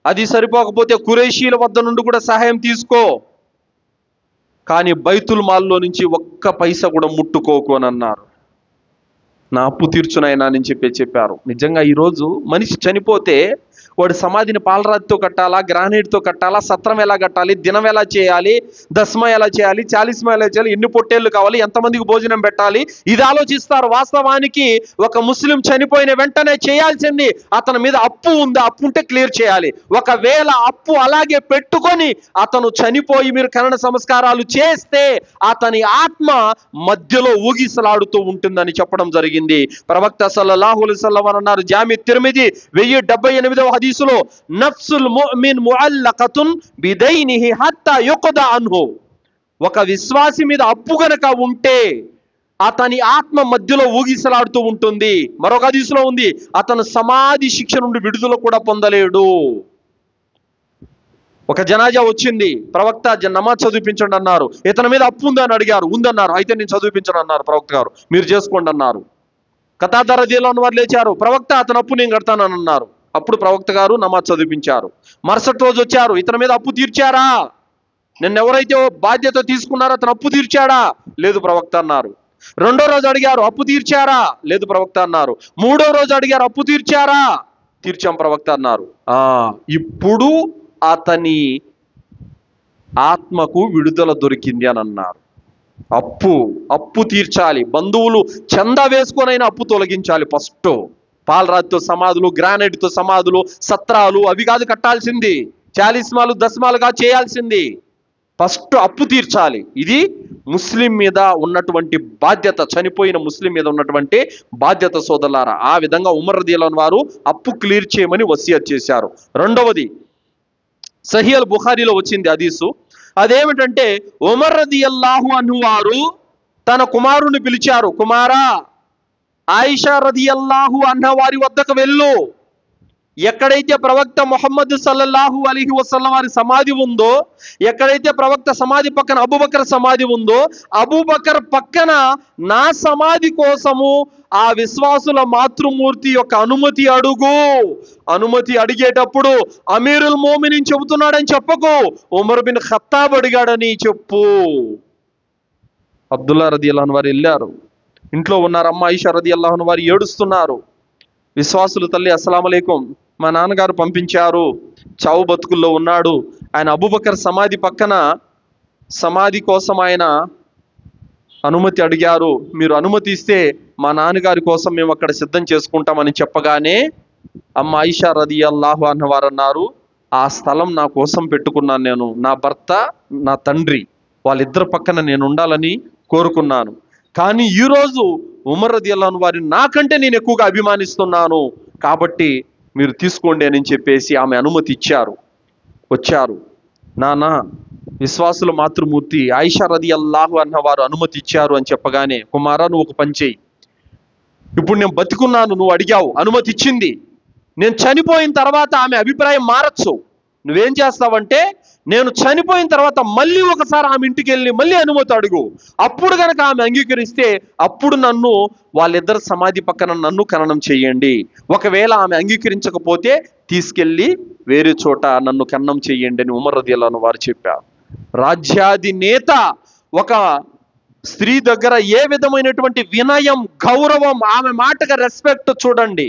అది సరిపోకపోతే కురైషీల వద్ద నుండి కూడా సహాయం తీసుకో, కానీ బైతుల్ మాల్లో నుంచి ఒక్క పైసా కూడా ముట్టుకోకు అని అన్నారు. నా అప్పు తీర్చునైనా అని చెప్పారు. నిజంగా ఈరోజు మనిషి చనిపోతే వాడు సమాధిని పాలరాతితో కట్టాలా, గ్రానైట్తో కట్టాలా, సత్రం ఎలా కట్టాలి, దినం ఎలా చేయాలి, దస్మా ఎలా చేయాలి, చాలీస్మా ఎలా చేయాలి, ఎన్ని పొట్టేళ్ళు కావాలి, ఎంతమందికి భోజనం పెట్టాలి, ఇది ఆలోచిస్తారు. వాస్తవానికి ఒక ముస్లిం చనిపోయిన వెంటనే చేయాల్సింది, అతని మీద అప్పు ఉందా, అప్పు ఉంటే క్లియర్ చేయాలి. ఒకవేళ అప్పు అలాగే పెట్టుకొని అతను చనిపోయి మీరు ఖనన సంస్కారాలు చేస్తే అతని ఆత్మ మధ్యలో ఊగిసలాడుతూ ఉంటుందని చెప్పడం జరిగింది. ప్రవక్త సల్లల్లాహు అలైహి వసల్లం అన్నారు, జామి తిర్మిది 1078వ హదీసులో, నఫ్సుల్ ముഅ్మిన్ ముఅల్లఖతున్ బిదైనిహి హత్తా యుక్దా అన్హు. ఒక విశ్వాసి మీద అప్పు గనక ఉంటే అతని ఆత్మ మధ్యలో ఊగిసలాడుతూ ఉంటుంది. మరొక హదీసులో ఉంది, అతను సమాధి శిక్ష నుండి విడుదల కూడా పొందలేడు. ఒక జనాజా వచ్చింది, ప్రవక్త నమాజ్ చదివించండి అన్నారు. ఇతని మీద అప్పు ఉందని అడిగారు, ఉందన్నారు. అయితే నేను చదివించను అన్నారు ప్రవక్త గారు, మీరు చేసుకోండి అన్నారు. ఖతాదా రదియల్లాహు అన్హు వారు లేచారు, ప్రవక్త అతను అప్పు నేను కడతానని అన్నారు. అప్పుడు ప్రవక్త గారు నమాజ్ చదివించారు. మరుసటి రోజు వచ్చారు, ఇతని మీద అప్పు తీర్చారా, నిన్న ఎవరైతే బాధ్యత తీసుకున్నారో అతను అప్పు తీర్చాడా, లేదు ప్రవక్త అన్నారు. రెండో రోజు అడిగారు, అప్పు తీర్చారా, లేదు ప్రవక్త అన్నారు. మూడో రోజు అడిగారు, అప్పు తీర్చారా, తీర్చాం ప్రవక్త అన్నారు. ఇప్పుడు అతని ఆత్మకు విడుదల దొరికింది అని అన్నారు. అప్పు తీర్చాలి. బంధువులు చందా వేసుకొనైనా అప్పు తొలగించాలి. ఫస్ట్ పాలరాతితో సమాధులు, గ్రానైట్తో సమాధులు, సత్రాలు అవి కాదు కట్టాల్సింది, చాలీస్మాలు దస్మాలుగా చేయాల్సింది. ఫస్ట్ అప్పు తీర్చాలి. ఇది ముస్లిం మీద ఉన్నటువంటి బాధ్యత, చనిపోయిన ముస్లిం మీద ఉన్నటువంటి బాధ్యత సోదరులారా. ఆ విధంగా ఉమర్ రదియల్లాహు అన్హు వారు అప్పు క్లియర్ చేయమని వసియత్ చేశారు. రెండవది సహీహ్ అల్ బుఖారీలో వచ్చింది హదీసు. అదేమిటంటే, ఉమర్ రదియల్లాహు అన్హు వారు తన కుమారుని పిలిచారు, కుమారా, ఆయిషా రదియల్లాహు అన్హా వారి వద్దకు వెళ్ళు. ఎక్కడైతే ప్రవక్త ముహమ్మద్ సల్లల్లాహు అలైహి వసల్లం వారి సమాధి ఉందో, ఎక్కడైతే ప్రవక్త సమాధి పక్కన అబూబకర్ సమాధి ఉందో, అబూబకర్ పక్కన నా సమాధి కోసము ఆ విశ్వాసుల మాతృమూర్తి యొక్క అనుమతి అడుగు. అనుమతి అడిగేటప్పుడు అమీరుల్ మోమినీన్ చెబుతున్నాడని చెప్పకు, ఉమర్ బిన్ ఖత్తాబ్ అడిగాడని చెప్పు. అబ్దుల్లా రదియల్లాహు అన్హు వారు వెళ్ళారు. ఇంట్లో ఉన్నారు, అమ్మ ఆయిషా రదియల్లాహు అన్హా వారు ఏడుస్తున్నారు. విశ్వాసులు తల్లి, అస్సలాము అలైకుం, మా నాన్నగారు పంపించారు, చావు బతుకుల్లో ఉన్నాడు, ఆయన అబూబకర్ సమాధి పక్కన సమాధి కోసం ఆయన అనుమతి అడిగారు, మీరు అనుమతి ఇస్తే మా నాన్నగారి కోసం మేము అక్కడ సిద్ధం చేసుకుంటామని చెప్పగానే అమ్మ ఆయిషా రదియల్లాహు అన్హా వారు అన్నారు, ఆ స్థలం నా కోసం పెట్టుకున్నాను, నేను నా భర్త నా తండ్రి వాళ్ళిద్దరి పక్కన నేను ఉండాలని కోరుకున్నాను. కానీ ఈరోజు ఉమర్ రదియల్లాహు అన్హు వారిని నాకంటే నేను ఎక్కువగా అభిమానిస్తున్నాను, కాబట్టి మీరు తీసుకోండి అని చెప్పేసి ఆమె అనుమతి ఇచ్చారు. వచ్చారు, నానా విశ్వాసుల మాతృమూర్తి ఆయిషా రదియల్లాహు అన్హా వారు అనుమతి ఇచ్చారు అని చెప్పగానే, కుమారా నువ్వు ఒక పని చెయ్యి, ఇప్పుడు నేను బతికున్నాను, నువ్వు అడిగావు, అనుమతి ఇచ్చింది, నేను చనిపోయిన తర్వాత ఆమె అభిప్రాయం మారచ్చు. నువ్వేం చేస్తావంటే, నేను చనిపోయిన తర్వాత మళ్ళీ ఒకసారి ఆమె ఇంటికి వెళ్ళి మళ్ళీ అనుమతి అడుగు. అప్పుడు కనుక ఆమె అంగీకరిస్తే అప్పుడు నన్ను వాళ్ళిద్దరు సమాధి పక్కన నన్ను ఖననం చేయండి. ఒకవేళ ఆమె అంగీకరించకపోతే తీసుకెళ్ళి వేరే చోట నన్ను ఖననం చేయండి అని ఉమర్ రదియల్లాహు అన్హు వారు చెప్పారు. రాజ్యాధినేత ఒక స్త్రీ దగ్గర ఏ విధమైనటువంటి వినయం, గౌరవం, ఆమె మాటగా రెస్పెక్ట్ చూడండి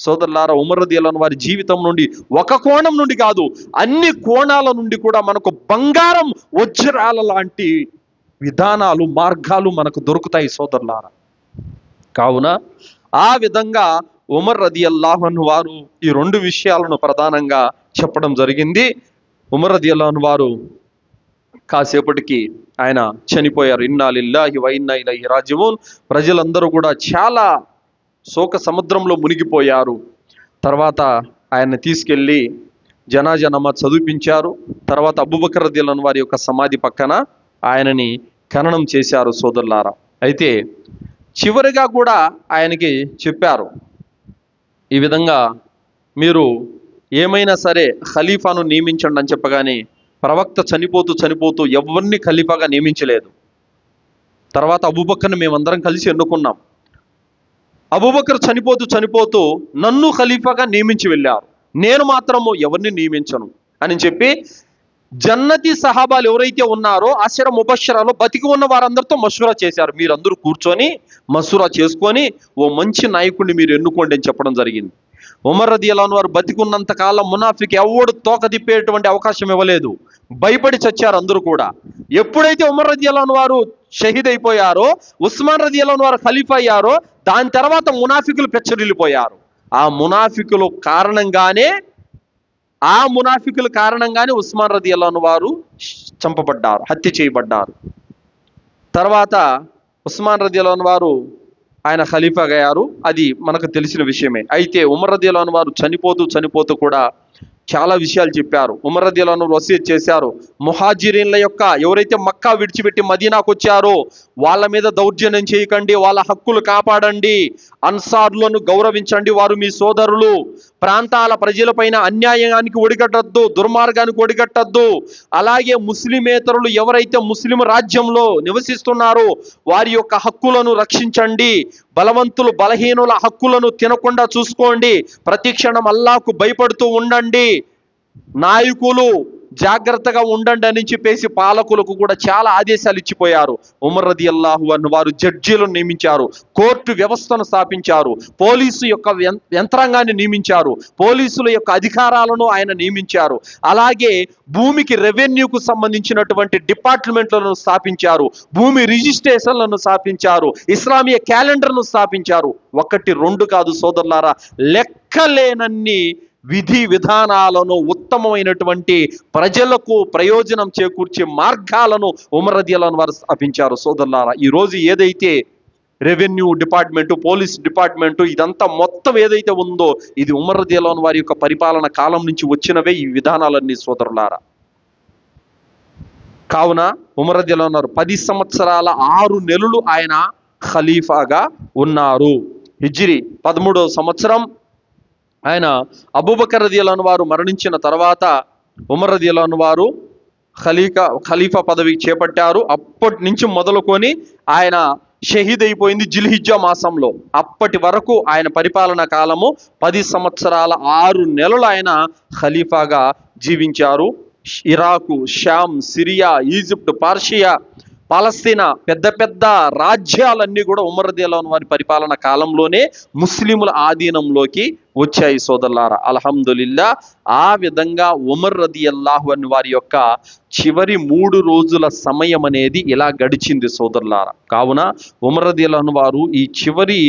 సోదరులారా. ఉమర్ రదియల్లాహు అన్హు వారి జీవితం నుండి ఒక కోణం నుండి కాదు, అన్ని కోణాల నుండి కూడా మనకు బంగారం, వజ్రాల లాంటి విధానాలు, మార్గాలు మనకు దొరుకుతాయి సోదరులారా. కావున ఆ విధంగా ఉమర్ రదియల్లాహు అన్హు వారు ఈ రెండు విషయాలను ప్రధానంగా చెప్పడం జరిగింది. ఉమర్ రదియల్లాహు అన్హు వారు కాసేపటికి ఆయన చనిపోయారు. ఇన్నా లిల్లాహి వ ఇన్నా ఇలైహి రాజిఊన్. ప్రజలందరూ కూడా చాలా శోక సముద్రంలో మునిగిపోయారు. తర్వాత ఆయన్ని తీసుకెళ్ళి జనాజా నమాజ్ చదివించారు. తర్వాత అబూబకర్ రదియల్లాహు అన్హు వారి యొక్క సమాధి పక్కన ఆయనని ఖననం చేశారు సోదరులారా. అయితే చివరిగా కూడా ఆయనకి చెప్పారు, ఈ విధంగా మీరు ఏమైనా సరే ఖలీఫాను నియమించండి అని చెప్పగానే ప్రవక్త చనిపోతూ ఎవరిని ఖలీఫాగా నియమించలేదు. తర్వాత అబూబకర్ని మేమందరం కలిసి ఎన్నుకున్నాం. అబూబకర్ చనిపోతూ నన్ను ఖలీఫాగా నియమించి వెళ్ళారు, నేను మాత్రము ఎవరిని నియమించను అని చెప్పి జన్నతి సహాబాలు ఎవరైతే ఉన్నారో అషర ముబషరాలో బతికి ఉన్న వారందరితో మషూరా చేశారు. మీరందరూ కూర్చొని మషూరా చేసుకొని ఓ మంచి నాయకుడిని మీరు ఎన్నుకోండి అని చెప్పడం జరిగింది. ఉమర్ రదియల్లాహు అన్హు వారు బతికున్నంత కాలం మునాఫిక్ ఎవడు తోక తిప్పేటువంటి అవకాశం ఇవ్వలేదు. భయపడి చచ్చారు అందరూ కూడా. ఎప్పుడైతే ఉమర్ రదియల్లాహు అన్హు వారు షహీద్ అయిపోయారో, ఉస్మాన్ రదియల్లాహు అన్హు వారు ఖలీఫా అయ్యారో, దాని తర్వాత మునాఫికులు పెచ్చరిల్లిపోయారు. ఆ మునాఫికుల కారణంగానే ఉస్మాన్ రదియల్లాహు అన్హు వారు చంపబడ్డారు, హత్య చేయబడ్డారు. తర్వాత ఉస్మాన్ రదియల్లాహు అన్హు వారు ఆయన ఖలీఫాగా అయ్యారు, అది మనకు తెలిసిన విషయమే. అయితే ఉమర్ రదియల్లాహు అన్హు వారు చనిపోతూ కూడా చాలా విషయాలు చెప్పారు. ఉమర్ రదియల్లాహు అన్హు వసీయత్ చేశారు, ముహాజిరీన్ల యొక్క ఎవరైతే మక్కా విడిచిపెట్టి మదీనాకు వచ్చారో వాళ్ళ మీద దౌర్జన్యం చేయకండి, వాళ్ళ హక్కులు కాపాడండి, అన్సార్లను గౌరవించండి, వారు మీ సోదరులు, ప్రాంతాల ప్రజలపైన అన్యాయానికి ఒడిగట్టద్దు, దుర్మార్గానికి ఒడిగట్టద్దు. అలాగే ముస్లిమేతరులు ఎవరైతే ముస్లిం రాజ్యంలో నివసిస్తున్నారో వారి యొక్క హక్కులను రక్షించండి, బలవంతులు బలహీనుల హక్కులను తినకుండా చూసుకోండి, ప్రతి క్షణం అల్లాహ్కు భయపడుతూ ఉండండి, నాయకులు జాగ్రత్తగా ఉండండి అని చెప్పేసి పాలకులకు కూడా చాలా ఆదేశాలు ఇచ్చిపోయారు. ఉమర్ రదియల్లాహు అన్హు వారు జడ్జీలను నియమించారు, కోర్టు వ్యవస్థను స్థాపించారు, పోలీసు యొక్క యంత్రాంగాన్ని నియమించారు, పోలీసుల యొక్క అధికారాలను ఆయన నియమించారు. అలాగే భూమికి రెవెన్యూకు సంబంధించినటువంటి డిపార్ట్మెంట్లను స్థాపించారు, భూమి రిజిస్ట్రేషన్లను స్థాపించారు, ఇస్లామీయ క్యాలెండర్ను స్థాపించారు. 1, 2 కాదు సోదరులారా, లెక్కలేనన్ని విధి విధానాలను, ఉత్తమమైనటువంటి ప్రజలకు ప్రయోజనం చేకూర్చే మార్గాలను ఉమర్ రదియల్లాహు అన్హు వారు స్థాపించారు సోదరులారా. ఈరోజు ఏదైతే రెవెన్యూ డిపార్ట్మెంటు, పోలీస్ డిపార్ట్మెంటు, ఇదంతా మొత్తం ఏదైతే ఉందో ఇది ఉమర్ రదియల్లాహు అన్హు వారి యొక్క పరిపాలన కాలం నుంచి వచ్చినవే ఈ విధానాలన్నీ సోదరులారా. కావున ఉమర్ రదియల్లాహు అన్హు 10 సంవత్సరాల 6 నెలలు ఆయన ఖలీఫాగా ఉన్నారు. హిజ్రీ 13వ సంవత్సరం ఆయన అబూబకర్ రదియల్లాహు అన్హు వారు మరణించిన తర్వాత ఉమర్ రదియల్లాహు అన్హు వారు ఖలీఫా పదవి చేపట్టారు. అప్పటి నుంచి మొదలుకొని ఆయన షహీద్ అయిపోయింది జిల్హిజ్జా మాసంలో. అప్పటి వరకు ఆయన పరిపాలన కాలము 10 సంవత్సరాల 6 నెలలు ఆయన ఖలీఫాగా జీవించారు. Iraq, Sam, Syria, Egypt, Persia, పాలస్తీనా పెద్ద పెద్ద రాజ్యాలన్నీ కూడా ఉమర్ రదియల్లాహు అన్హు వారి పరిపాలన కాలంలోనే ముస్లిముల ఆధీనంలోకి వచ్చాయి సోదరులారా. అల్హమ్దులిల్లా. ఆ విధంగా ఉమర్ రదియల్లాహు అన్హు వారి యొక్క చివరి 3 రోజుల సమయం అనేది ఇలా గడిచింది సోదరులారా. కావున ఉమర్ రదియల్లాహు అన్హు వారు ఈ చివరి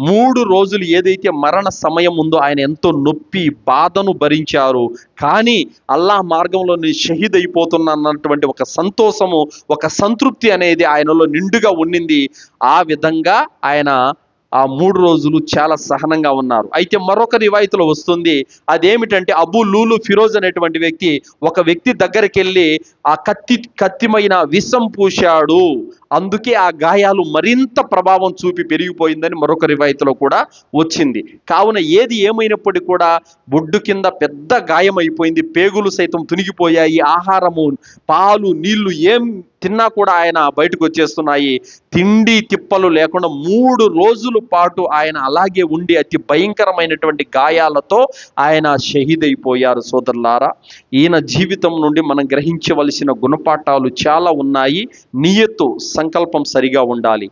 3 రోజులు ఏదైతే మరణ సమయం ఉందో ఆయన ఎంతో నొప్పి, బాధను భరించారు. కానీ అల్లాహ్ మార్గంలో షహీద్ అయిపోతున్నటువంటి ఒక సంతోషము, ఒక సంతృప్తి అనేది ఆయనలో నిండుగా ఉండింది. ఆ విధంగా ఆయన ఆ 3 రోజులు చాలా సహనంగా ఉన్నారు. అయితే మరొక రివాయతులో వస్తుంది, అదేమిటంటే అబూ లూలు ఫిరోజ్ అనేటువంటి వ్యక్తి ఒక వ్యక్తి దగ్గరికి వెళ్ళి ఆ కత్తిమైన విషం పూశాడు, అందుకే ఆ గాయాలు మరింత ప్రభావం చూపి పెరిగిపోయిందని మరొక రివాయతులో కూడా వచ్చింది. కావున ఏది ఏమైనప్పటికీ కూడా బొడ్డు కింద పెద్ద గాయం అయిపోయింది, పేగులు సైతం తునిగిపోయాయి, ఆహారము పాలు నీళ్లు ఏం తిన్నా కూడా ఆయన బయటకు వచ్చేస్తున్నాయి. తిండి తిప్పలు లేకుండా 3 రోజుల పాటు ఆయన అలాగే ఉండి అతి భయంకరమైనటువంటి గాయాలతో ఆయన షహీద్ అయిపోయారు. సోదరులారా, ఈయన జీవితం నుండి మనం గ్రహించవలసిన గుణపాఠాలు చాలా ఉన్నాయి. నియత్తు సంకల్పం సరిగా ఉండాలి.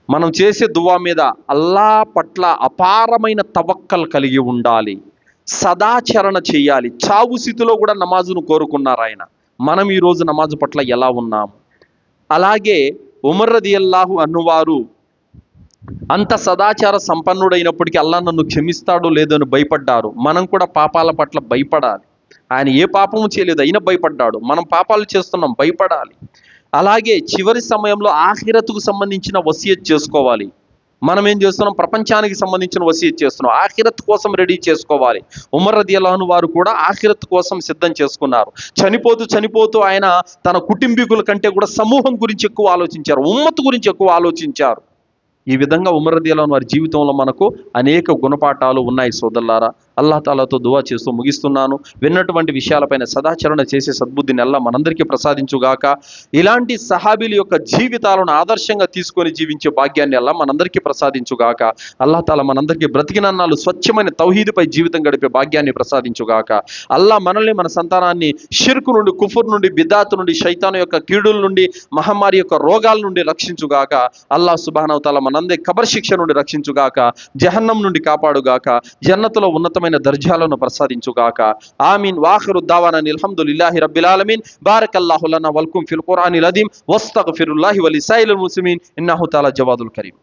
మనం చేసే దువా మీద అల్లా పట్ల అపారమైన తవక్కల్ కలిగి ఉండాలి. సదాచరణ చేయాలి. చావు స్థితిలో కూడా నమాజును కోరుకున్నారు ఆయన. మనం ఈరోజు నమాజు పట్ల ఎలా ఉన్నాము? అలాగే ఉమర్ రదియల్లాహు అన్హు వారు అంత సదాచార సంపన్నుడైనప్పటికీ అల్లా నన్ను క్షమిస్తాడో లేదో అని భయపడ్డారు. మనం కూడా పాపాల పట్ల భయపడాలి. ఆయన ఏ పాపము చేయలేదు, అయినా భయపడ్డాడు. మనం పాపాలు చేస్తున్నాం, భయపడాలి. అలాగే చివరి సమయంలో ఆఖిరతుకు సంబంధించిన వసియత్ చేసుకోవాలి. మనం ఏం చేస్తున్నాం? ప్రపంచానికి సంబంధించిన వసియత్ చేస్తున్నాం, ఆఖిరత్ కోసం రెడీ చేసుకోవాలి. ఉమర్ రదియల్లాహు అన్హు వారు కూడా ఆఖిరత్ కోసం సిద్ధం చేసుకున్నారు. చనిపోతూ ఆయన తన కుటుంబీకుల కంటే కూడా సమూహం గురించి ఎక్కువ ఆలోచించారు, ఉమ్మత్ గురించి ఎక్కువ ఆలోచించారు. ఈ విధంగా ఉమర్ రదియల్లాహు అన్హు వారి జీవితంలో మనకు అనేక గుణపాఠాలు ఉన్నాయి. సోదరులారా, అల్లాహ్ తాలాతో దువా చేస్తూ ముగిస్తున్నాను. విన్నటువంటి విషయాలపైన సదాచరణ చేసే సద్బుద్ధిని అల్లాహ్ మనందరికీ ప్రసాదించుగాక. ఇలాంటి సహాబీల యొక్క జీవితాలను ఆదర్శంగా తీసుకొని జీవించే భాగ్యాన్ని అల్లాహ్ మనందరికీ ప్రసాదించుగాక. అల్లాహ్ తాలా మనందరికీ బ్రతికినన్నాళ్ళు స్వచ్ఛమైన తౌహీదుపై జీవితం గడిపే భాగ్యాన్ని ప్రసాదించుగాక. అల్లాహ్ మనల్ని, మన సంతానాన్ని షిర్కు నుండి, కుఫర్ నుండి, బిదాత్ నుండి, శైతాను యొక్క కీడుల నుండి, మహమ్మారి యొక్క రోగాల నుండి రక్షించుగాక. అల్లాహ్ సుబ్హానహు వ తఆలా మనందరి కబర్ శిక్ష నుండి రక్షించుగాక. జహన్నం నుండి కాపాడుగాక. జన్నతులో ఉన్నతమైన దర్జాలను ప్రసాదించుగాక. ఆమీన్. వాఖిరు దావానా అల్హమ్దులిల్లాహి రబ్బిల్ ఆలమీన్. బారకల్లాహు లనా వల్కుం ఫిల్ ఖురానిల్ అదీమ్ వస్తగ్ఫిరుల్లాహి వలిసాయిలిల్ ముస్లిమీన్ ఇన్నహు తఆలా జవాదుల్ కరీం.